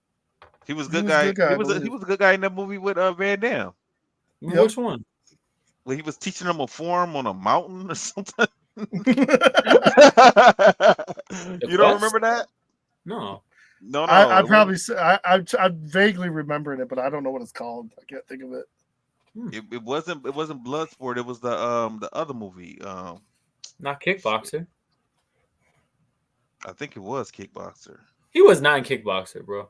He was good guy. He was a good guy in that movie with Van Damme. Yep. Which one? Well, he was teaching him a form on a mountain or something. You don't remember that? No. No. I probably I'm vaguely remembering it, but I don't know what it's called. I can't think of it. It wasn't Bloodsport. It was the other movie. Not Kickboxer. I think it was Kickboxer. He was not in Kickboxer, bro.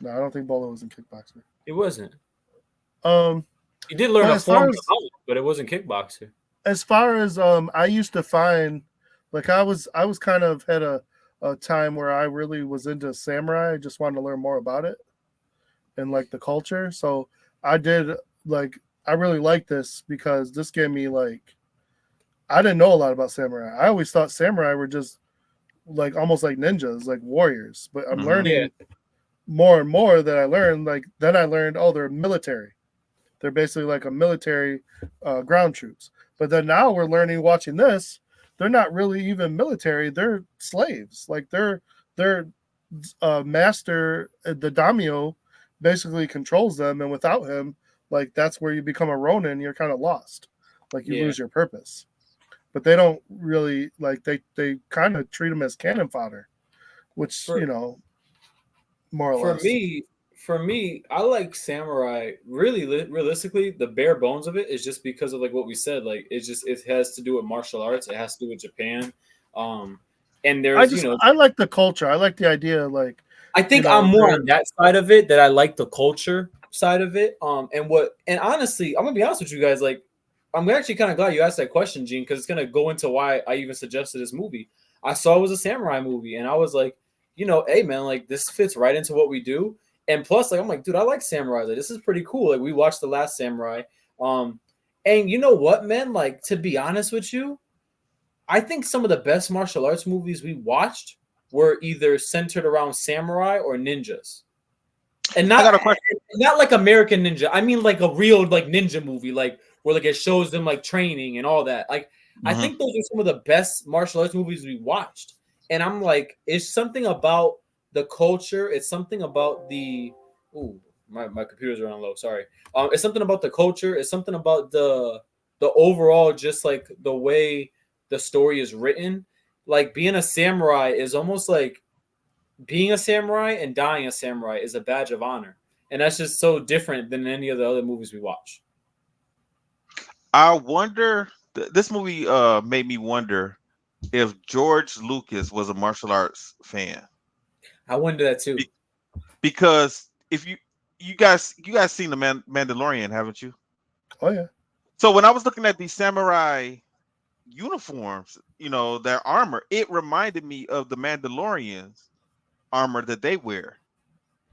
No, I don't think Bolo was in Kickboxer. It wasn't. He did learn a form, but it wasn't Kickboxer. As far as I used to find, like I was kind of had a time where I really was into samurai. I just wanted to learn more about it and like the culture. So I did I really liked this because this gave me I didn't know a lot about samurai. I always thought samurai were just almost like ninjas, like warriors. But I'm learning more and more that I learned. Then I learned, they're military. They're basically like a military ground troops. But then now we're learning, watching this, they're not really even military. They're slaves. Like their master, the daimyo, basically controls them. And without him, that's where you become a ronin. You're kind of lost. You lose your purpose. But they don't really they kind of treat them as cannon fodder, which more or less. For me, I like samurai. Really, realistically, the bare bones of it is just because of what we said. It has to do with martial arts. It has to do with Japan. And there's I like the culture. I like the idea. I think I'm more on that side of it. That I like the culture side of it. And honestly, I'm gonna be honest with you guys. I'm actually kind of glad you asked that question, Gene, because it's gonna go into why I even suggested this movie. I saw it was a samurai movie, and I was like, hey man, this fits right into what we do. And plus, I'm like, dude, I like samurai. This is pretty cool. We watched The Last Samurai. And you know what, man? To be honest with you, I think some of the best martial arts movies we watched were either centered around samurai or ninjas, and I got a question. not like American Ninja. I mean like a real like ninja movie, like where like it shows them like training and all that. Like I think those are some of the best martial arts movies we watched, and I'm like, it's something about the culture. It's something about the ooh, my computer's running low. Sorry. It's something about the culture. It's something about the overall, just like the way the story is written. Like being a samurai is almost like being a samurai and dying a samurai is a badge of honor, and that's just so different than any of the other movies we watch. I wonder. This movie made me wonder if George Lucas was a martial arts fan. I wonder that too. Because if you guys seen the Mandalorian, haven't you? Oh yeah. So when I was looking at these samurai uniforms, their armor, it reminded me of the Mandalorians armor that they wear.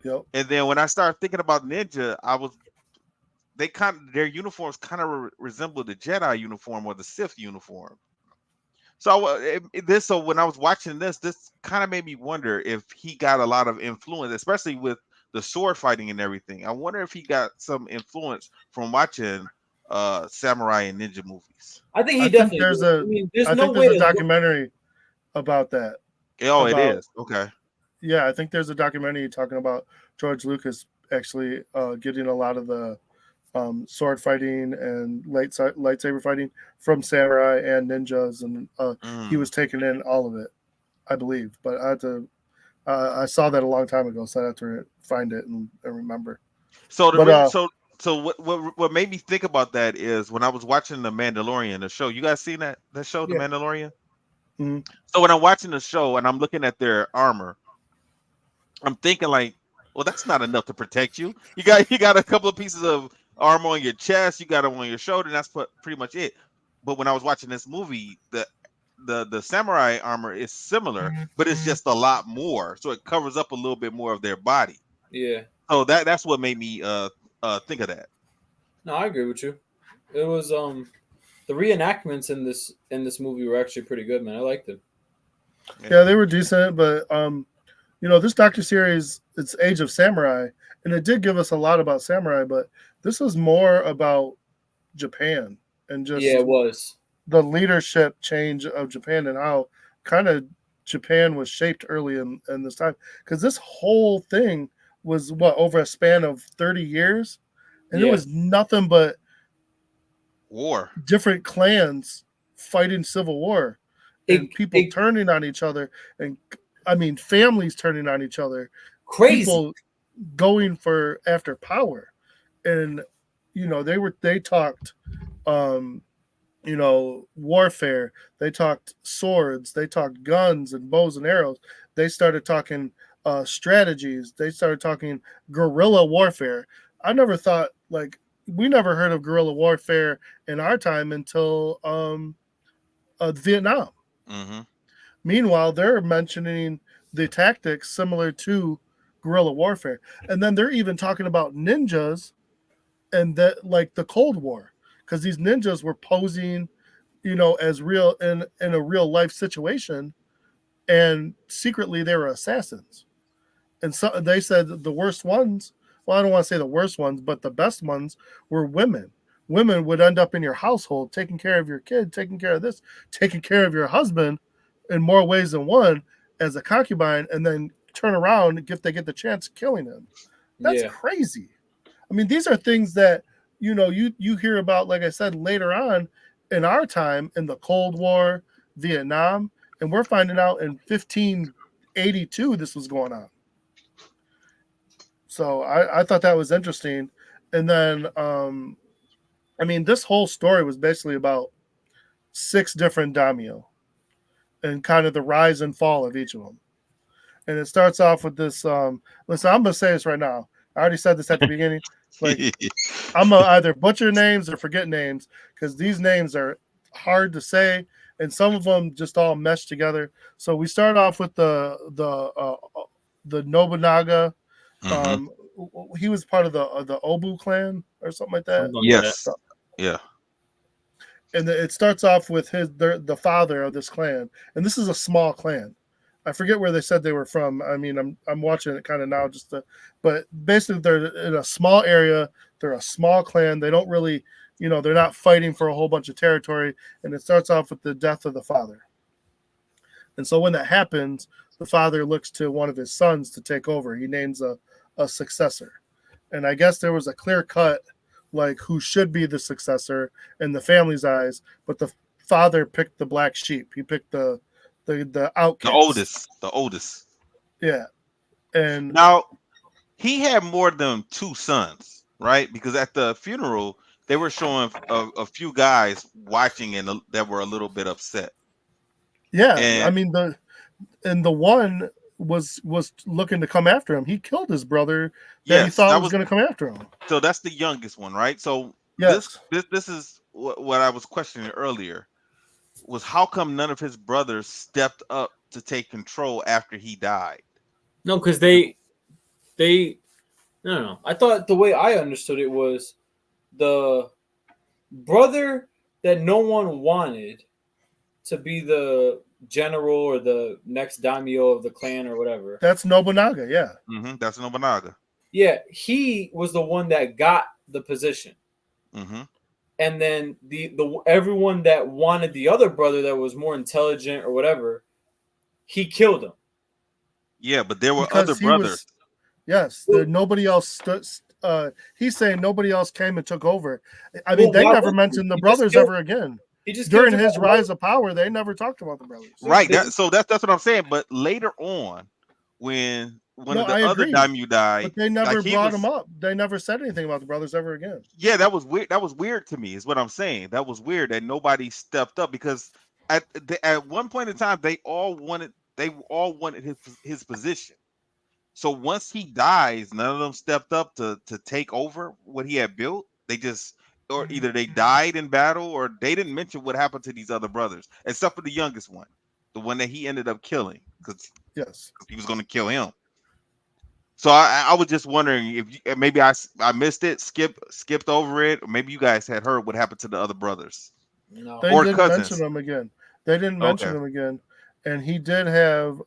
Yep. And then when I started thinking about ninja, their uniforms kind of resembled the Jedi uniform or the Sith uniform. So when I was watching this kind of made me wonder if he got a lot of influence, especially with the sword fighting and everything. I wonder if he got some influence from watching samurai and ninja movies. I think he I think definitely. there's I mean, there's I no think way there's a to documentary about that. Oh, it About- is. Okay. Yeah, I think there's a documentary talking about George Lucas actually getting a lot of the sword fighting and lightsaber fighting from samurai and ninjas, and he was taking in all of it, I believe. But I had to. I saw that a long time ago, so I have to find it and remember. So But so what made me think about that is when I was watching the Mandalorian, the show. You guys seen that show, The Yeah. Mandalorian? Mhm. So when I'm watching the show and I'm looking at their armor, I'm thinking like, well, that's not enough to protect you. You got a couple of pieces of armor on your chest, you got them on your shoulder, and that's pretty much it. But when I was watching this movie, the samurai armor is similar, but it's just a lot more. So it covers up a little bit more of their body. Yeah. So that's what made me think of that. No, I agree with you. It was the reenactments in this movie were actually pretty good, man. I liked it. yeah, they were decent. But this docuseries, it's Age of Samurai, and it did give us a lot about samurai, but this was more about Japan and just Yeah, it was. the leadership change of Japan and how kind of Japan was shaped early in this time. Because this whole thing was over a span of 30 years, and it Yeah. was nothing but War. different clans fighting civil war and people turning on each other, and I mean families turning on each other, Crazy. people going after power. And they talked warfare, they talked swords, they talked guns and bows and arrows, they started talking strategies, they started talking guerrilla warfare. I never thought, like, we never heard of guerrilla warfare in our time until Vietnam. Mm-hmm. Meanwhile, they're mentioning the tactics similar to guerrilla warfare, and then they're even talking about ninjas and that, like, the Cold War, because these ninjas were posing, as real in a real life situation, and secretly they were assassins. And so they said the worst ones. Well, I don't want to say the worst ones, but the best ones were women. Women would end up in your household, taking care of your kid, taking care of this, taking care of your husband in more ways than one as a concubine, and then turn around if they get the chance killing him. That's crazy. I mean, these are things that you hear about, like I said, later on in our time in the Cold War, Vietnam, and we're finding out in 1582 this was going on. So I thought that was interesting. And then this whole story was basically about 6 different daimyo and kind of the rise and fall of each of them. And it starts off with this. Listen, I'm gonna say this right now. I already said this at the beginning. Like, I'm gonna either butcher names or forget names, because these names are hard to say, and some of them just all mesh together. So we start off with the Nobunaga. Mm-hmm. He was part of the Obu clan or something like that. Yes. Yeah. And it starts off with the father of this clan, and this is a small clan. I forget where they said they were from. I mean, I'm watching it kind of now but basically they're in a small area. They're a small clan. They don't really, they're not fighting for a whole bunch of territory. And it starts off with the death of the father. And so when that happens, the father looks to one of his sons to take over. He names a successor. And I guess there was a clear cut, like who should be the successor in the family's eyes, but the father picked the black sheep. He picked the outcast. The oldest. Yeah. And now he had more than 2 sons, right? Because at the funeral they were showing a few guys watching and that were a little bit upset. Yeah, and, I mean the one was looking to come after him. He killed his brother that he thought was going to come after him. So that's the youngest one, right? So yes. This is what I was questioning earlier. Was how come none of his brothers stepped up to take control after he died? No, because no. I thought the way I understood it was the brother that no one wanted to be the general or the next daimyo of the clan or whatever. That's Nobunaga, yeah. Mm-hmm, that's Nobunaga. Yeah, he was the one that got the position. Mm-hmm. And then the everyone that wanted the other brother that was more intelligent or whatever, he killed him. Yeah, but there were other brothers. Nobody else he's saying nobody else came and took over. I mean, they never mentioned the brothers ever again. During his rise of power, they never talked about the brothers. Right. That's what I'm saying. But later on, when one of the other daimyo died, but they never brought him up. They never said anything about the brothers ever again. Yeah, that was weird. That was weird to me, is what I'm saying. That was weird that nobody stepped up, because at one point in time they all wanted his position. So once he dies, none of them stepped up to take over what he had built. They just, or either they died in battle, or they didn't mention what happened to these other brothers, except for the youngest one, the one that he ended up killing, because he was going to kill him. So I was just wondering if maybe I missed it, skipped over it, or maybe you guys had heard what happened to the other brothers. No, they didn't mention them again. They didn't mention them again, and he did have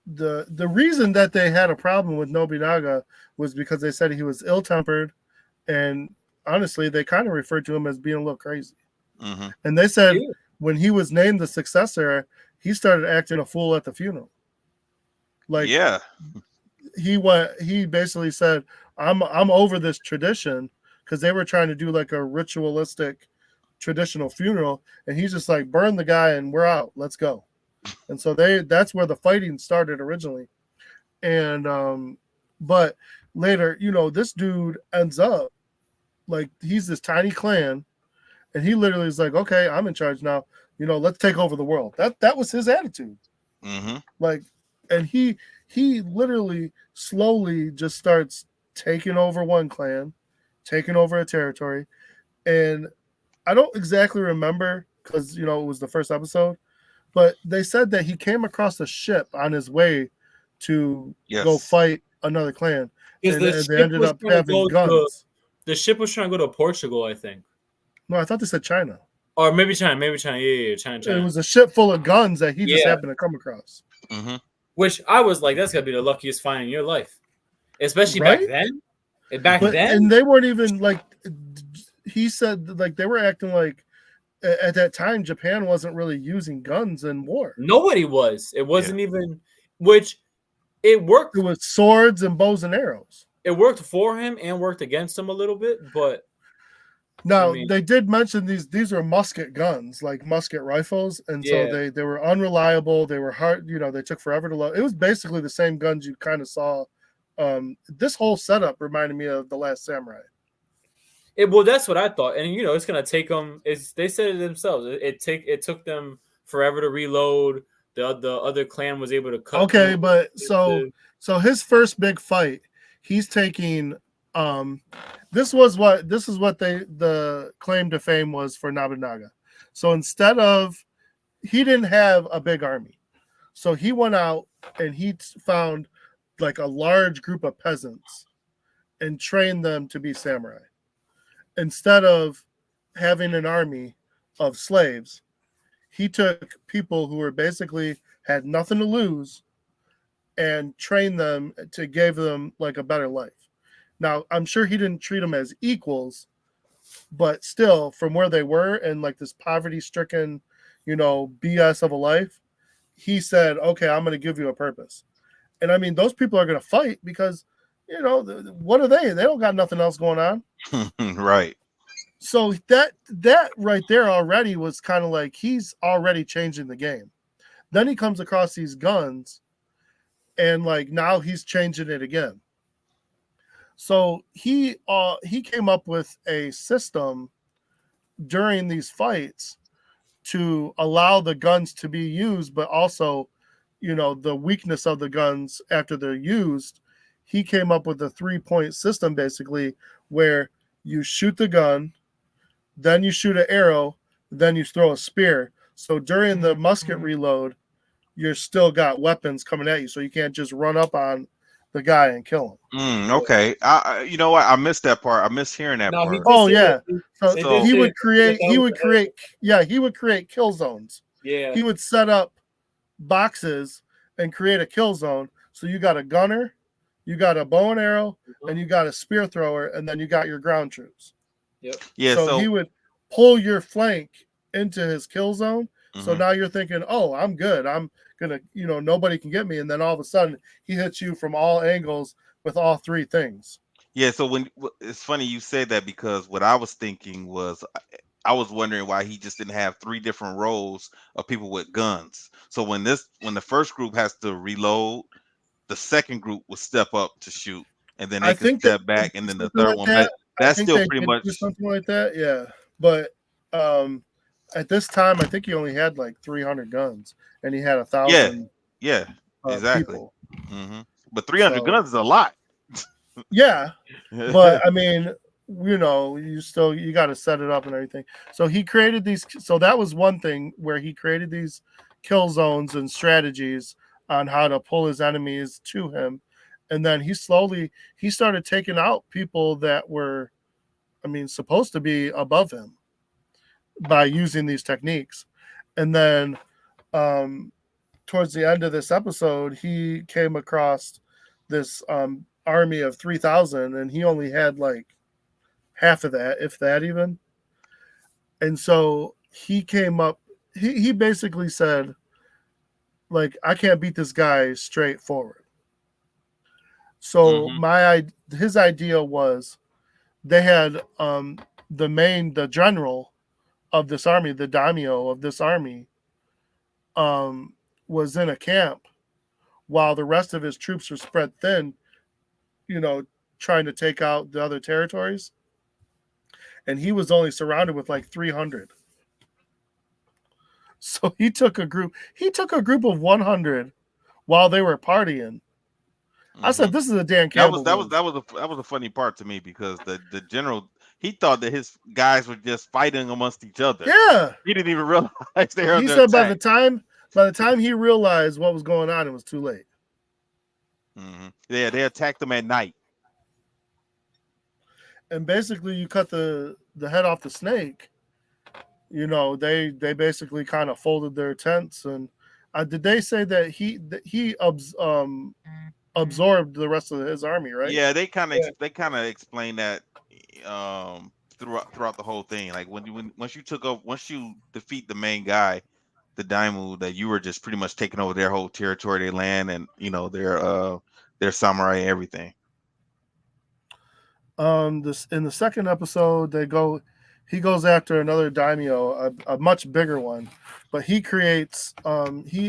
the reason that they had a problem with Nobunaga was because they said he was ill-tempered, and honestly, they kind of referred to him as being a little crazy. Mm-hmm. And they said when he was named the successor, he started acting a fool at the funeral. Like, he basically said, I'm over this tradition, because they were trying to do like a ritualistic traditional funeral, and he's just like, burn the guy and we're out, let's go. And so that's where the fighting started originally. And but later, this dude ends up like, he's this tiny clan, and he literally is like, okay, I'm in charge now, let's take over the world. That was his attitude. Mm-hmm. Like, and he literally slowly just starts taking over one clan, taking over a territory. And I don't exactly remember, because it was the first episode, but they said that he came across a ship on his way to go fight another clan, and they ended up having guns. The ship was trying to go to Portugal, I think. No, I thought they said China. Or maybe China. Yeah, China. It was a ship full of guns that he just happened to come across. Mm-hmm. Which I was like, that's gotta be the luckiest find in your life, especially back then. And they weren't even like, he said, like, they were acting like at that time Japan wasn't really using guns in war. Nobody was. It wasn't even. Which it worked. It was swords and bows and arrows. It worked for him and worked against him a little bit, but. Now, they did mention these are musket guns, like musket rifles, and so they were unreliable. They were hard, they took forever to load. It was basically the same guns you kind of saw. This whole setup reminded me of The Last Samurai. Well, that's what I thought, and it's gonna take them. They said it themselves. It took them forever to reload. The other clan was able to cut. Okay, but so his first big fight, he's taking. This is what the claim to fame was for Nobunaga. So instead of, he didn't have a big army, so he went out and he found like a large group of peasants and trained them to be samurai. Instead of having an army of slaves, he took people who were basically had nothing to lose, and trained them to give them like a better life. Now, I'm sure he didn't treat them as equals, but still, from where they were and like this poverty-stricken, BS of a life, he said, "Okay, I'm going to give you a purpose." And I mean, those people are going to fight because, what are they? They don't got nothing else going on. Right. So that right there already was kind of like he's already changing the game. Then he comes across these guns, and like now he's changing it again. So he came up with a system during these fights to allow the guns to be used, but also, the weakness of the guns after they're used. He came up with a 3-point system basically where you shoot the gun, then you shoot an arrow, then you throw a spear. So during the musket reload, you're still got weapons coming at you, so you can't just run up on the guy and kill him. Okay. You know what? I missed that part. I missed hearing that No, he part. did Oh say yeah. that. So he would create kill zones. Yeah. He would set up boxes and create a kill zone. So you got a gunner, you got a bow and arrow, and you got a spear thrower, and then you got your ground troops. Yep. Yeah. So he would pull your flank into his kill zone. So now you're thinking, oh, I'm good. I'm gonna, nobody can get me. And then all of a sudden he hits you from all angles with all three things. Yeah. So it's funny you said that, because what I was thinking was, I was wondering why he just didn't have 3 different rows of people with guns. So when the first group has to reload, the second group will step up to shoot, and then they can step back, and then the third one. But that's still pretty much something like that. Yeah. But at this time, I think he only had like 300 guns, and he had 1,000. Yeah. Exactly. People. But 300 guns is a lot. Yeah. But I mean, you got to set it up and everything. So he created these. So that was one thing where he created these kill zones and strategies on how to pull his enemies to him. And then he started taking out people that were, supposed to be above him by using these techniques. And then towards the end of this episode, he came across this army of 3,000, and he only had like half of that, if that even. And so he came up, he basically said, like, I can't beat this guy straightforward. So his idea was, they had the general of this army, the daimyo of this army, was in a camp while the rest of his troops were spread thin, trying to take out the other territories. And he was only surrounded with like 300. So he took a group of 100 while they were partying. I said, "This is a Dan Campbell." That was a funny part to me, because the general, he thought that his guys were just fighting amongst each other. Yeah, he didn't even realize they were. He said by the time he realized what was going on, it was too late. Yeah, they attacked them at night. And basically, you cut the head off the snake. They basically kind of folded their tents. And did they say that he absorbed the rest of his army, right? Yeah, they kind of explained that throughout the whole thing. Like once you defeat the main guy, the daimyo, that you were just pretty much taking over their whole territory, their land, and their samurai and everything. This in the second episode, he goes after another daimyo, a much bigger one, but he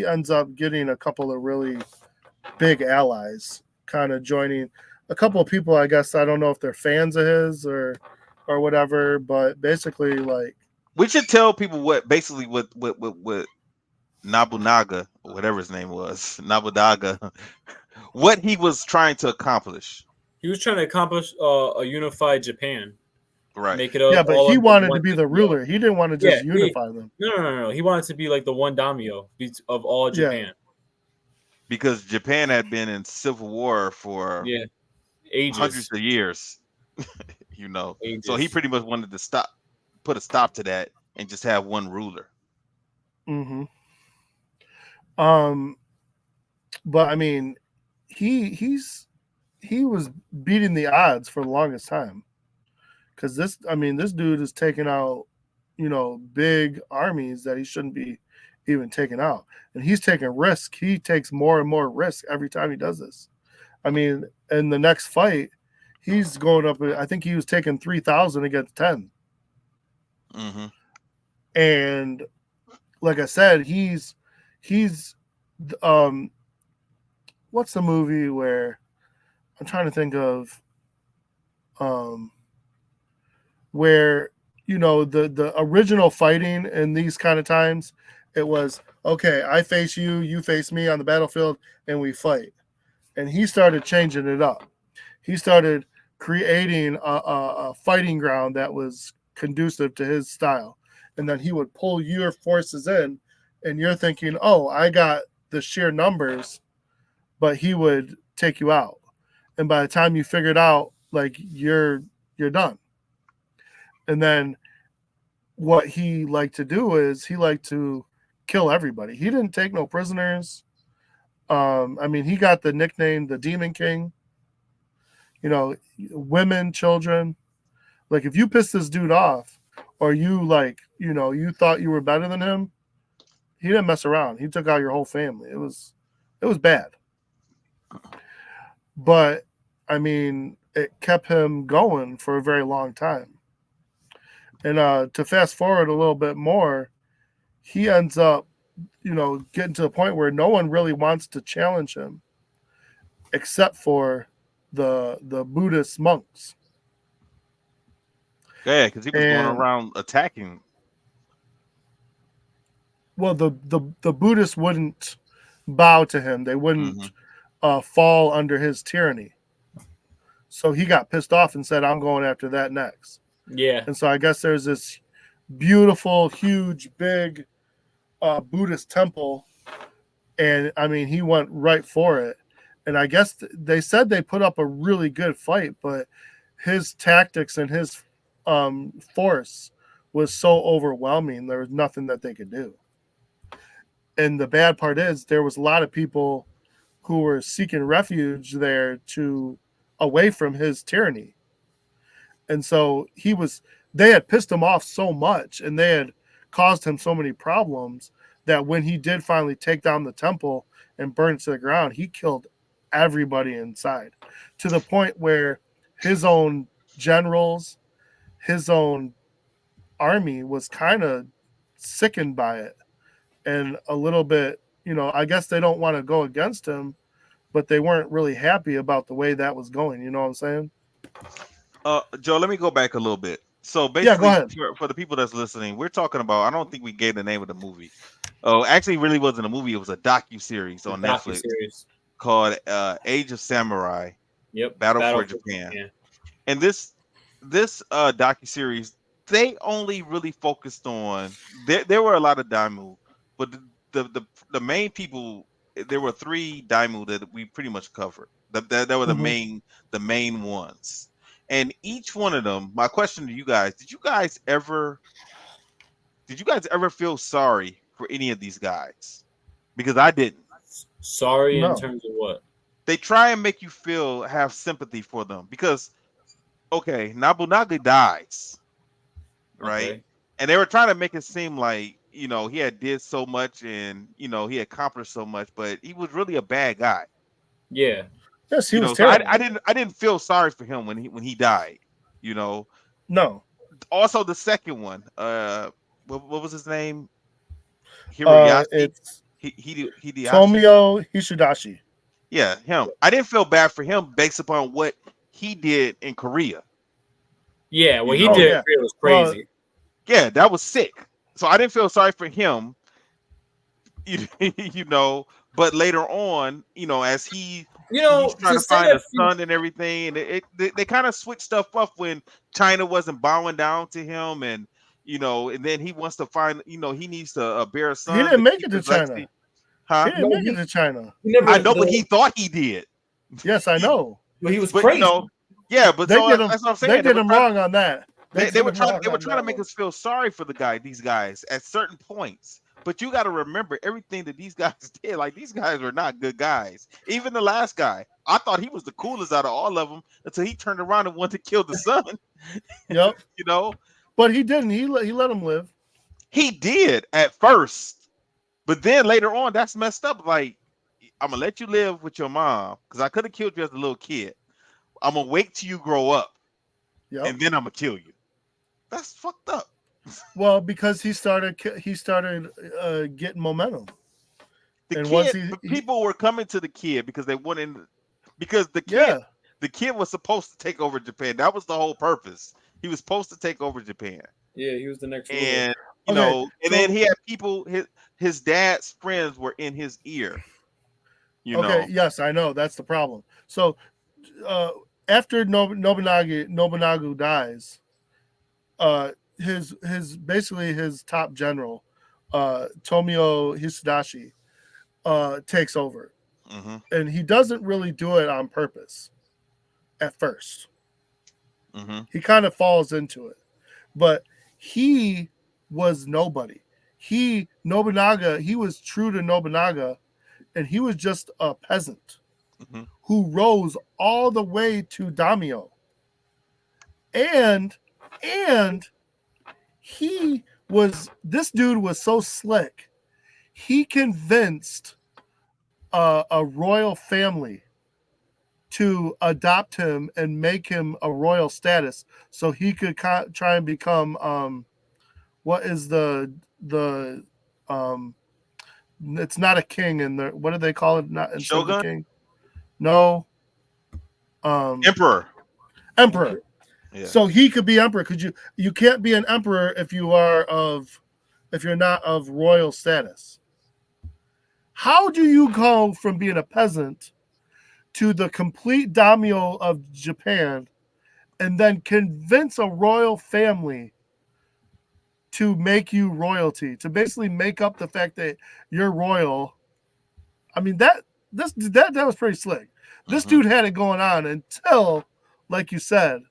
ends up getting a couple of really big allies, kind of joining a couple of people. I guess I don't know if they're fans of his or whatever, but basically, like, we should tell people what Nobunaga, or whatever his name was, Nobunaga, what he was trying to accomplish. He was trying to accomplish a unified Japan. Right. Make it but he wanted to be the ruler. He didn't want to just unify them. No. He wanted to be like the one daimyo of all Japan. Yeah. Because Japan had been in civil war for ages. Hundreds of years. Ages. So he pretty much wanted to put a stop to that and just have one ruler. But I mean, he was beating the odds for the longest time. Because this dude is taking out, big armies that he shouldn't be even taking out. And he's taking risk. He takes more and more risk every time he does this. I mean, in the next fight, he's going up. I think he was taking 3,000 against 10. Mm-hmm. And like I said, he's what's the movie where I'm trying to think of where the original fighting in these kind of times, it was okay, I face you, you face me on the battlefield, and we fight. And he started changing it up. He started creating a fighting ground that was conducive to his style, and then he would pull your forces in, and you're thinking, oh, I got the sheer numbers, but he would take you out. And by the time you figured out, like, you're done. And then what he liked to do is he liked to kill everybody. He didn't take no prisoners. I mean, he got the nickname the Demon King. Women, children. Like, if you pissed this dude off, or you you thought you were better than him, he didn't mess around. He took out your whole family. It was bad. But I mean, it kept him going for a very long time. And to fast forward a little bit more, he ends up, getting to the point where no one really wants to challenge him, except for the Buddhist monks. Yeah, because he was going around attacking. Well, the Buddhists wouldn't bow to him. They wouldn't fall under his tyranny. So he got pissed off and said, I'm going after that next. Yeah. And so I guess there's this beautiful, huge, big Buddhist temple. And I mean, he went right for it. And I guess they said they put up a really good fight, but his tactics and his force was so overwhelming, there was nothing that they could do. And the bad part is there was a lot of people who were seeking refuge there away from his tyranny. And so they had pissed him off so much, and they had caused him so many problems, that when he did finally take down the temple and burn it to the ground, he killed everybody inside, to the point where his own generals, his own army was kind of sickened by it, and a little bit, I guess they don't want to go against him, but they weren't really happy about the way that was going. You know what I'm saying? Joe, let me go back a little bit. So basically, go ahead. For the people that's listening, we're talking about, I don't think we gave the name of the movie. Oh, actually, it really wasn't a movie. It was a docu-series on Netflix called Age of Samurai. Yep. Battle for Japan. Yeah. And this docu-series, they only really focused on, there were a lot of daimyo, but the main people, there were 3 daimyo that we pretty much covered. That were the main ones. And each one of them, my question to you guys, did you guys ever feel sorry for any of these guys? Because I didn't. Sorry in terms of what? They try and make you have sympathy for them. Because, okay, Nobunaga dies, right? Okay. And they were trying to make it seem like, he had did so much and, he accomplished so much, but he was really a bad guy. Yeah. Yes, he was terrible. So I didn't feel sorry for him when he died, No. Also, the second one, what was his name? Hiroyashi. It's Hideyoshi. Tomio Hishidashi. Yeah, him. I didn't feel bad for him based upon what he did in Korea. Yeah, what he did in Korea was crazy. Yeah, that was sick. So I didn't feel sorry for him. But later on, as he's trying to find a son and everything, and they kind of switched stuff up when China wasn't bowing down to him, and and then he wants to find, he needs to bear a son. He didn't make it to China. Huh? He didn't make it to China. I know, but he thought he did. Yes, I know. But he was crazy. Yeah, but that's what I'm saying. They did him wrong on that. They were trying to make us feel sorry for these guys at certain points. But you got to remember everything that these guys did. Like these guys were not good guys. Even the last guy, I thought he was the coolest out of all of them until he turned around and wanted to kill the son. Yep. You know, But he didn't. He let him live. he did at first, but then later on, that's messed up. Like I'm gonna let you live with your mom because I could have killed you as a little kid. I'm gonna wait till you grow up, Yep. and then I'm gonna kill you. That's fucked up. Well, because he started getting momentum. The And kid, once people were coming to the kid because they wanted, because the kid was supposed to take over Japan. That was the whole purpose. He was supposed to take over Japan. Yeah, he was the next ruler. And you know, and then he had people. His dad's friends were in his ear. You know. Yes, I know that's the problem. So after Nobunaga dies, his top general, Tomio Hideyoshi, takes over, and he doesn't really do it on purpose at first. He kind of falls into it, but he was nobody. He was true to Nobunaga, and he was just a peasant who rose all the way to daimyo. And this dude was so slick. He convinced a royal family to adopt him and make him a royal status, so he could try and become what is the it's not a king in the, what do they call it? Not instead of the king. No. Emperor. Yeah. So he could be emperor, because you can't be an emperor if you're not of royal status. How do you go from being a peasant to the complete daimyo of Japan and then convince a royal family to make you royalty, to basically make up the fact that you're royal? I mean, that was pretty slick. This dude had it going on until, like you said,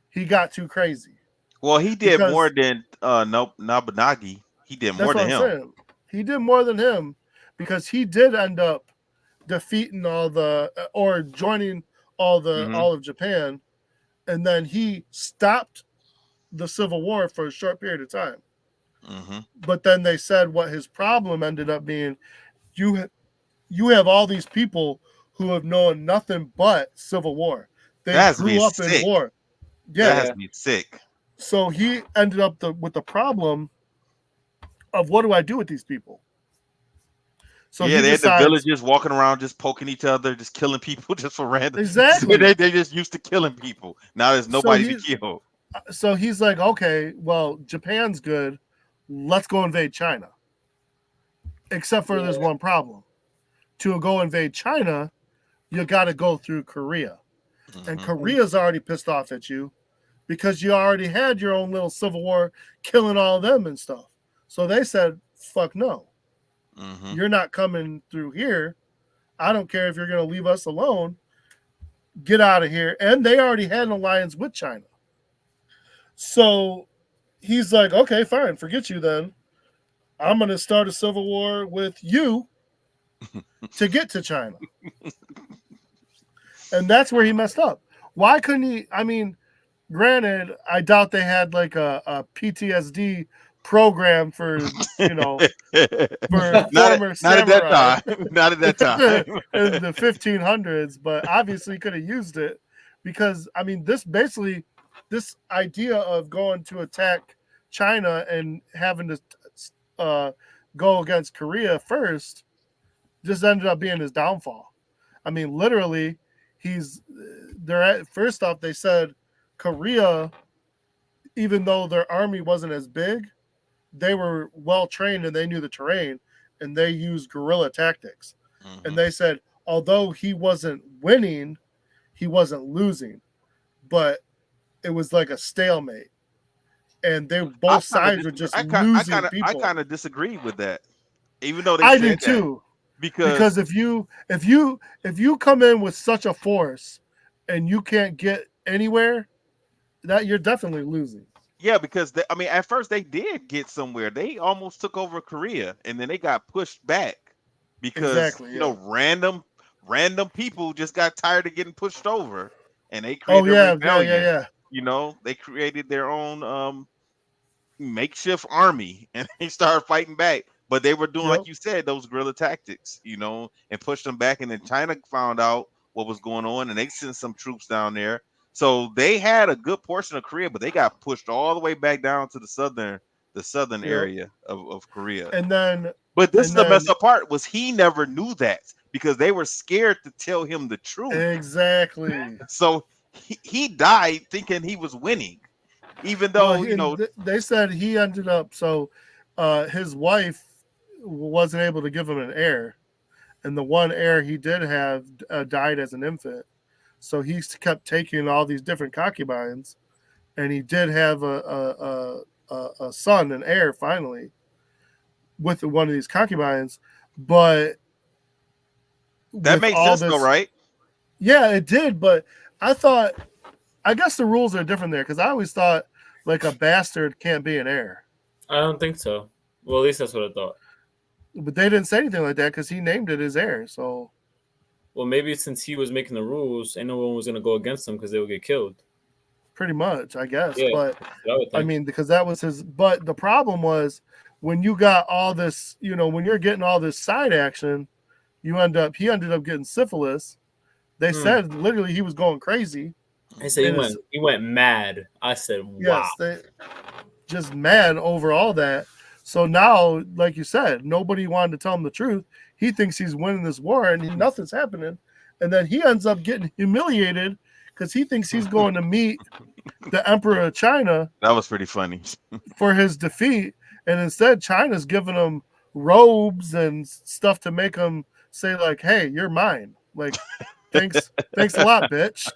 he got too crazy. Well, he did more than Nobunagi. He did more than him. Saying. He did more than him, because he did end up defeating joining all of Japan, and then he stopped the Civil War for a short period of time. But then they said what his problem ended up being: you have all these people who have known nothing but Civil War. They grew up in war. Yeah, that has to be sick. So he ended up with the problem of, what do I do with these people? So they had the villagers walking around just poking each other, just killing people just for random. Exactly. They just used to killing people. Now there's nobody to kill. So he's like, okay, well, Japan's good. Let's go invade China. Except for there's one problem. To go invade China, you got to go through Korea. And Korea's already pissed off at you because you already had your own little civil war killing all of them and stuff. So they said, fuck no. You're not coming through here. I don't care if you're going to leave us alone. Get out of here. And they already had an alliance with China. So he's like, okay, fine. Forget you then. I'm going to start a civil war with you to get to China. And that's where he messed up. Why couldn't he? I mean, granted, I doubt they had like a PTSD program for, for former samurai. Not at that time. In the 1500s, but obviously he could have used it, because, I mean, this idea of going to attack China and having to go against Korea first just ended up being his downfall. I mean, literally, first off, they said Korea, even though their army wasn't as big, they were well trained and they knew the terrain, and they used guerrilla tactics. And they said, although he wasn't winning, he wasn't losing, but it was like a stalemate. And both sides were just losing people. I kind of disagree with that, even though they I said do that. too. Because if you come in with such a force and you can't get anywhere, that you're definitely losing. Yeah, because I mean, at first they did get somewhere. They almost took over Korea, and then they got pushed back because Exactly. Yeah. random people just got tired of getting pushed over, and they Oh created a yeah, yeah, yeah, rebellion. yeah. They created their own makeshift army, and they started fighting back. But they were doing, Yep. like you said, those guerrilla tactics, and pushed them back. And then China found out what was going on, and they sent some troops down there. So they had a good portion of Korea, but they got pushed all the way back down to the southern Yep. area of Korea. And then But this is and the then messed up part, was he never knew that because they were scared to tell him the truth. exactly. So he died thinking he was winning, even Well, though they said he ended up his wife wasn't able to give him an heir, and the one heir he did have died as an infant. So he kept taking all these different concubines, and he did have a son, an heir, finally, with one of these concubines. But that with makes all sense though, this, right? yeah, it did. But I guess the rules are different there because I always thought like a bastard can't be an heir. I don't think so. Well, at least that's what I thought. But they didn't say anything like that because he named it his heir. So, well, maybe since he was making the rules, and no one was going to go against him because they would get killed. pretty much, I guess. Yeah, but I mean, because that was his. But the problem was when you got all this, when you're getting all this side action, he ended up getting syphilis. They said literally he was going crazy. I said he went mad. I said, wow. Yes, they just mad over all that. So now, like you said, nobody wanted to tell him the truth. He thinks he's winning this war and nothing's happening. And then he ends up getting humiliated because he thinks he's going to meet the Emperor of China. That was pretty funny. For his defeat. And instead, China's giving him robes and stuff to make him say, like, hey, you're mine. Like, thanks a lot, bitch.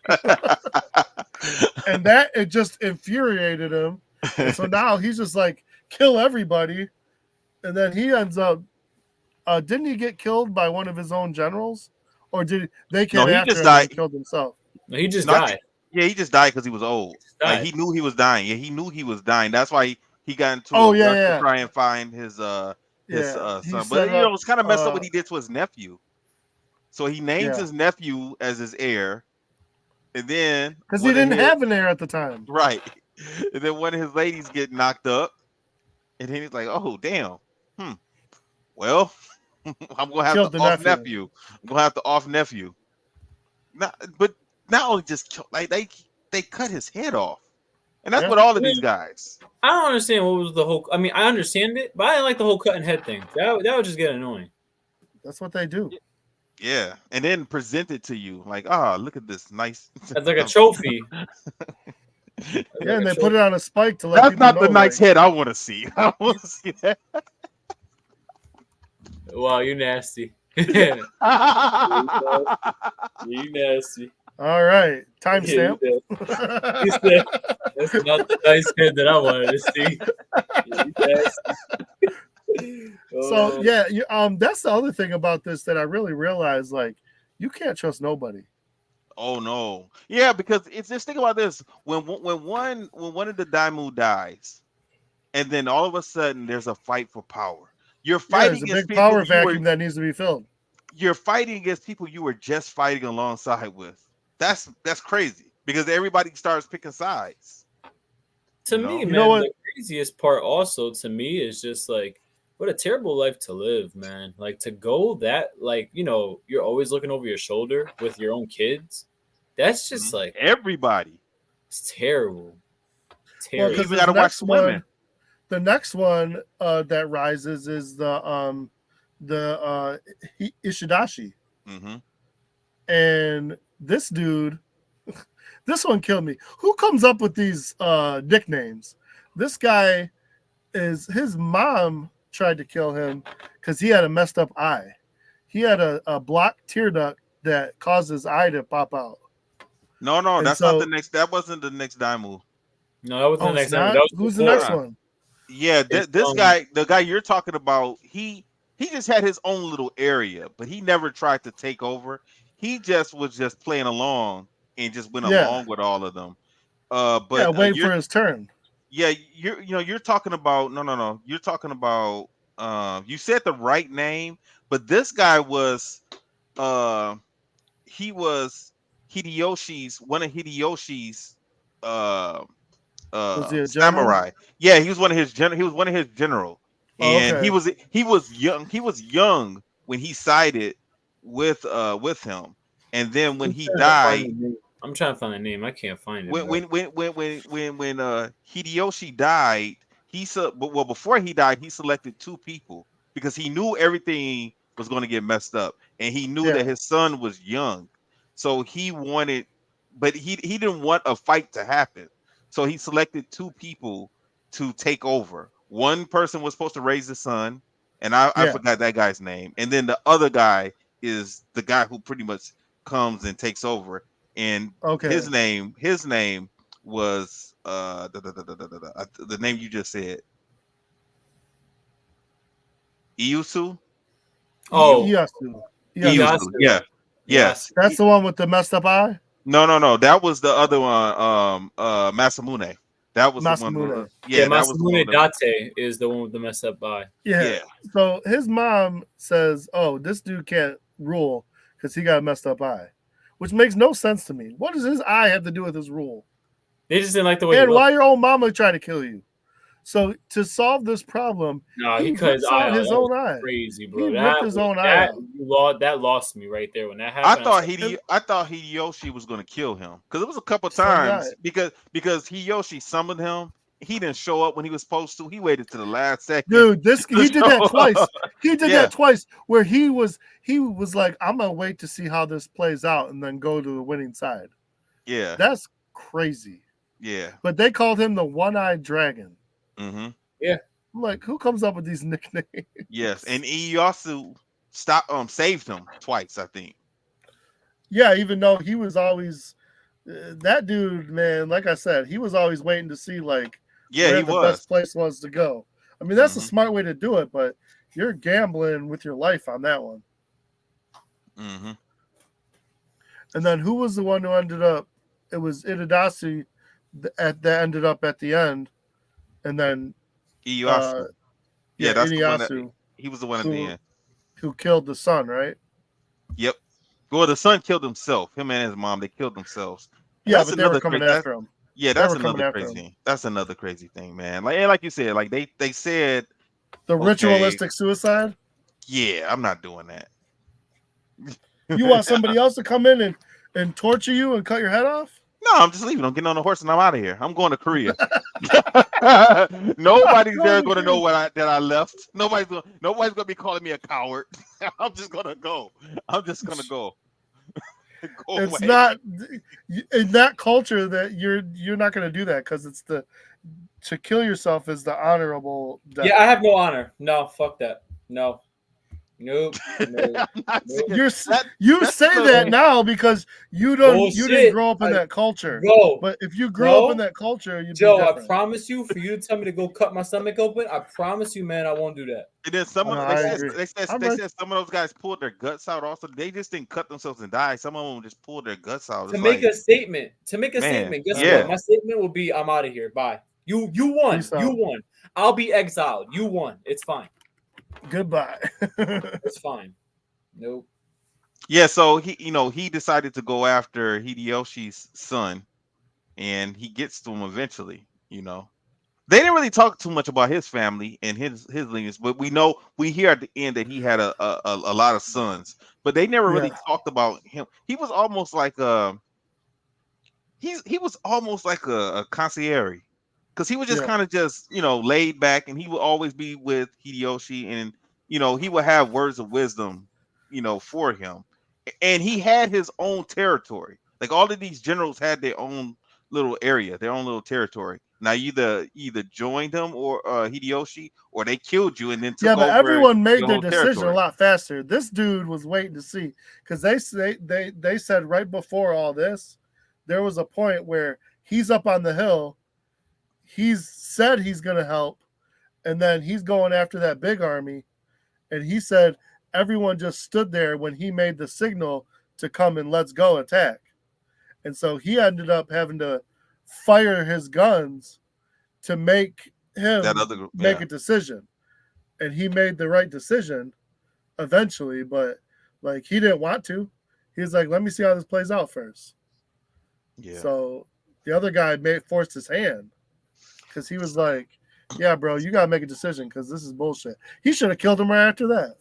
And that, it just infuriated him. And so now he's just like, kill everybody. And then he ends up, didn't he get killed by one of his own generals? Or did they came after him and killed himself? No, he just died. Yeah, he just died because he was old. Like, he knew he was dying. Yeah, he knew he was dying. That's why he got into to try and find his son. But it's kind of messed up what he did to his nephew. So he names his nephew as his heir, and then because he didn't have an heir at the time, right? And then one of his ladies get knocked up, and then he's like, "Oh, damn. Well, I'm gonna have to off nephew. I'm gonna have to off nephew." But not only just like they cut his head off, and that's what all of these guys. I don't understand what was the whole. I mean, I understand it, but I didn't like the whole cutting head thing. That would just get annoying. That's what they do. Yeah, and then present it to you like, look at this nice. That's like a trophy. Yeah, and they put it on a spike to let. That's not the nice head I want to see. I want to see that. Wow, you nasty. You nasty. All right, timestamp. That's not the nice head that I wanted to see. So yeah, that's the other thing about this that I really realized. Like, you can't trust nobody. Oh no, yeah, because it's just think about this: when one of the Daimyo dies, and then all of a sudden there's a fight for power. You're fighting against a big power vacuum that needs to be filled. You're fighting against people you were just fighting alongside with. That's crazy because everybody starts picking sides. To me, man, the craziest part also to me is just like, what a terrible life to live, man. Like, to go that, like, you're always looking over your shoulder with your own kids. That's just like everybody. It's terrible. Well, because you gotta watch the women. The next one that rises is the Ishidashi. Mm-hmm. And this dude, this one killed me. Who comes up with these nicknames? This guy his mom tried to kill him because he had a messed up eye. He had a blocked tear duct that caused his eye to pop out. No, and that's not the next. That wasn't the next Daimyo. No, that wasn't the next one. Who's the next one? Yeah, this guy, the guy you're talking about, he just had his own little area, but he never tried to take over. He was just playing along and just went along with all of them. But wait for his turn. Yeah, you're talking about no. You're talking about you said the right name, but this guy was uh he was Hideyoshi's one of Hideyoshi's uh Was he a general? samurai. Yeah, he was one of his he was one of his general. Oh, And okay. he was young when he sided with him. And then when I'm he trying to find died, the name. I'm trying to find the name. I can't find it, when bro. Hideyoshi died, well before he died, he selected two people because he knew everything was going to get messed up, and he knew Yeah. that his son was young, so he wanted, but he didn't want a fight to happen, so he selected two people to take over. One person was supposed to raise the son, and I Yeah. forgot that guy's name, and then the other guy is the guy who pretty much comes and takes over, and Okay. his name was the name you just said, Iusu. Oh, Iyasu. Iyasu. Iusu, Iyasu. yeah. Yes. That's the one with the messed up eye. No, that was the other one, Masamune. That was the one, Masamune. Yeah, yeah, that was the one Masamune with the, Date is the one with the messed up eye. Yeah. yeah. So his mom says, "Oh, this dude can't rule because he got a messed up eye," which makes no sense to me. What does his eye have to do with his rule? They just didn't like the way he And looked. why your own mama trying to kill you? So to solve this problem, No, he he cut his rips eye out out. his That was own eye. crazy, He bro. ripped his own eye out. That lost me right there when that happened. I said, I thought Hideyoshi was gonna kill him because it was a couple So did I. times because Hideyoshi summoned him. He didn't show up when he was supposed to. He waited to the last second Dude, to he did that show twice. up. He did Yeah, that twice where he was like, I'm gonna wait to see how this plays out and then go to the winning side. yeah, That's crazy. yeah. But they called him the one-eyed dragon. Mm-hmm. yeah. I'm like, who comes up with these nicknames? Yes, and Ieyasu saved him twice, I think. Yeah, even though he was always that dude, man, like I said, he was always waiting to see like Yeah, where he the was. best place was to go. I mean, that's a Mm-hmm. smart way to do it, but you're gambling with your life on that one. Mm-hmm. And then who was the one who ended up? It was Itadasi that ended up at the end, and then Ieyasu. Yeah, yeah, that's the one that Iniyasu he was the one at the end. who killed the son, right? Yep. Well, the son killed himself. Him and his mom, they killed themselves. And Yeah, that's but they were another coming crazy. after him. Yeah, They that's were coming another after him. crazy. That's another crazy thing, man. Like you said, like they said, The okay, ritualistic suicide. yeah, I'm not doing that. You want somebody else to come in and torture you and cut your head off? No, I'm just leaving. I'm getting on the horse and I'm out of here. I'm going to Korea. Nobody's there going to know that I left. Nobody's gonna be calling me a coward. I'm just gonna go. I'm just gonna go. Go It's away. not in that culture that you're not going to do that because it's to kill yourself is the honorable death. Yeah, I have no honor. No, fuck that. No. Nope. No. I'm not Nope. saying- You that's say the- that now because you didn't Bullshit. grow up in that culture. Bro, But if you grew up in Joe, that culture, you'd Joe, be I different. promise you, for you to tell me to go cut my stomach open, I promise you, man, I won't do that. And then some of No, them, I they agree. said I'm they right. said some of those guys pulled their guts out. Also, they just didn't cut themselves and die. Some of them just pulled their guts out. To It's make like, a statement, man, guess yeah. what? My statement will be, I'm out of here. Bye. You won. Peace You out. won. I'll be exiled. You won. It's fine. Goodbye. It's fine. Nope. Yeah, so he decided to go after Hideyoshi's son, and he gets to him eventually. They didn't really talk too much about his family and his lineage, but we hear at the end that he had a lot of sons, but they never really Yeah. talked about him. He was almost like he was almost like a concierge, because he was just Yeah. kind of just laid back, and he would always be with Hideyoshi, and he would have words of wisdom for him, and he had his own territory. Like all of these generals had their own little area, their own little territory. Now either joined them or Hideyoshi, or they killed you and then took Yeah, but over everyone made your their whole decision territory. a lot faster. This dude was waiting to see because they said right before all this, there was a point where he's up on the hill. He's said he's going to help, and then he's going after that big army. And he said everyone just stood there when he made the signal to come and let's go attack. And so he ended up having to fire his guns to make him That other group, make yeah. a decision, and he made the right decision eventually. But like he didn't want to. He was like, "Let me see how this plays out first." Yeah. So the other guy forced his hand because he was like, "Yeah, bro, you gotta make a decision because this is bullshit." He should have killed him right after that.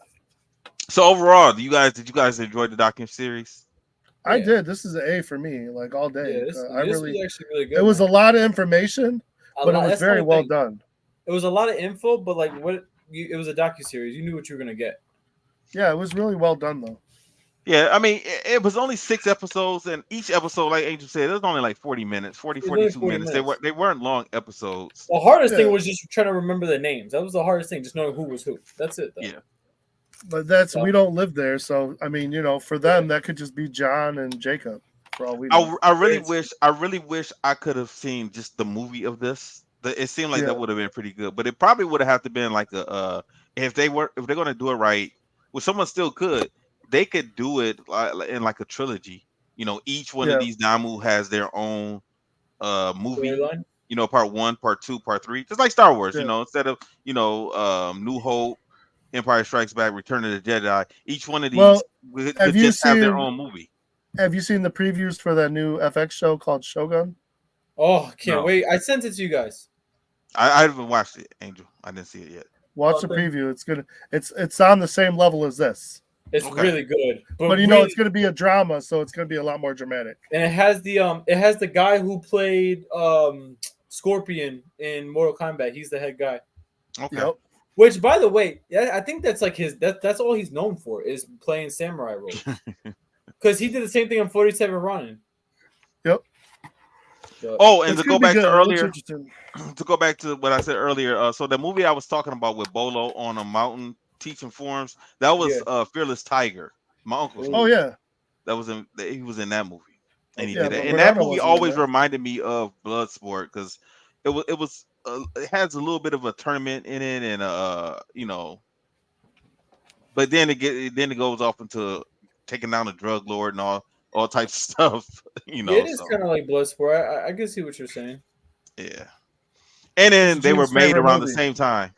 So overall, did you guys enjoy the docu series? I Yeah. did. This is an A for me, like all day. Yeah, this was actually really good. It was man. a lot of information, but it was that's the very only well thing. done. It was a lot of info, but like it was a docuseries. You knew what you were gonna get. Yeah, it was really well done though. Yeah, I mean, it was only 6 episodes, and each episode, like Angel said, it was only like 40 minutes, 42 minutes. They weren't long episodes. The hardest thing was just trying to remember the names. That was the hardest thing, just knowing who was who. That's it, though. Yeah. But we don't live there, so I mean, for them that could just be John and Jacob. For all we know. I really wish I could have seen just the movie of this. It seemed like that would have been pretty good, but it probably would have to been like if they're gonna do it right, which someone still could. They could do it in like a trilogy. Each one of these Namu has their own movie. Storyline? Part 1, part 2, part 3, just like Star Wars. Instead of New Hope, Empire Strikes Back, Return of the Jedi. Each one of these could just have their own movie. Have you seen the previews for that new FX show called Shogun? Oh, can't wait! I sent it to you guys. I haven't watched it, Angel. I didn't see it yet. Watch the preview. It's good. It's on the same level as this. It's really good, but it's going to be a drama, so it's going to be a lot more dramatic. And it has the guy who played Scorpion in Mortal Kombat. He's the head guy. Okay. Yep. Which, by the way, I think that's like that's all he's known for is playing samurai roles. Because he did the same thing on 47 Ronin. Yep. Oh, and to go back to earlier, to go back to what I said earlier, so the movie I was talking about with Bolo on a mountain teaching forms, that was Fearless Tiger, my uncle's movie. Oh yeah, he was in that movie, and he did it. And that movie always reminded me of Bloodsport because it has a little bit of a tournament in it, and but then it goes off into taking down a drug lord and all types of stuff. It is kind of like Bloodsport. I can see what you're saying. Yeah, and then they were made around the same time.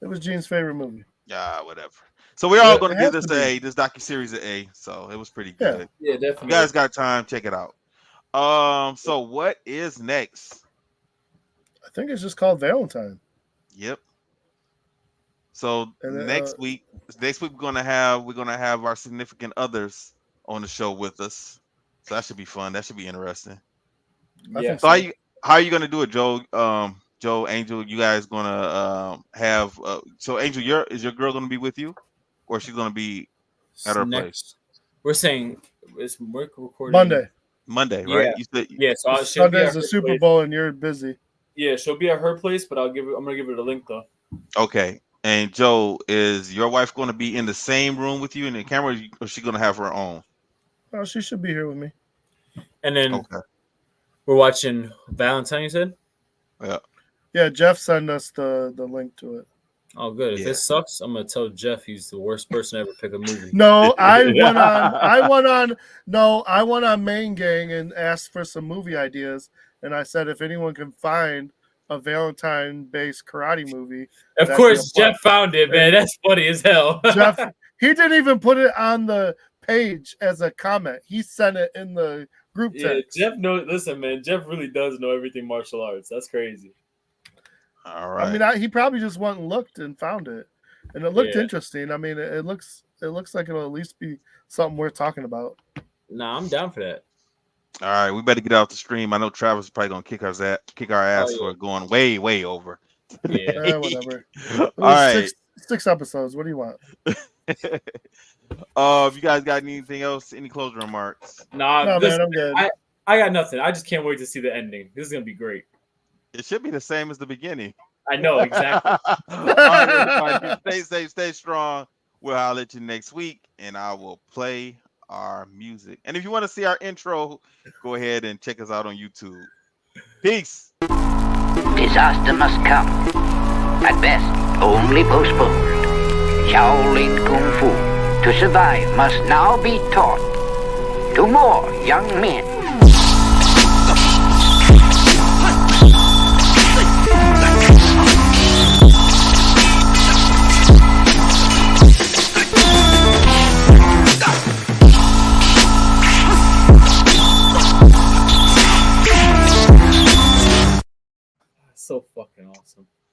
It was Gene's favorite movie. Yeah, whatever. So we're all going to give this this docuseries an A. So it was pretty good. Yeah, definitely. You guys got time? Check it out. So what is next? I think it's just called Valentine. Yep. So next week we're gonna have our significant others on the show with us. So that should be fun. That should be interesting. Yeah. So how are you gonna do it, Joe? Joe, Angel, you guys gonna have? So Angel, is your girl gonna be with you, or is she gonna be at her place? We're saying it's recording Monday, right? Yeah. So Sunday's the Super Bowl, and you're busy. Yeah, she'll be at her place, but I'm gonna give her the link though. Okay. And Joe, is your wife going to be in the same room with you in the camera, or is she going to have her own? Oh, she should be here with me. And then we're watching Valentine, you said? Yeah. Yeah, Jeff sent us the link to it. Oh, good. If this sucks, I'm going to tell Jeff he's the worst person to ever pick a movie. No, I went on Main Gang and asked for some movie ideas. And I said, if anyone can find a Valentine-based karate movie. Of course, Jeff found it, man. That's funny as hell. Jeff, he didn't even put it on the page as a comment. He sent it in the group text. Jeff knows. Listen, man, Jeff really does know everything martial arts. That's crazy. All right. I mean, he probably just went and looked and found it, and it looked interesting. I mean, it looks like it'll at least be something worth talking about. Nah, I'm down for that. All right, we better get out the stream. I know Travis is probably gonna kick our ass for going way over. Yeah, whatever. All right, six episodes. What do you want? If you guys got anything else, any closing remarks? Nah, man, I'm good. I got nothing. I just can't wait to see the ending. This is gonna be great. It should be the same as the beginning. I know exactly. All right, everybody, stay safe, stay strong. We'll holler at you next week, and I will play our music. And if you want to see our intro, go ahead and check us out on YouTube. Peace. Disaster must come. At best, only postponed. Shaolin Kung Fu, to survive, must now be taught to more young men.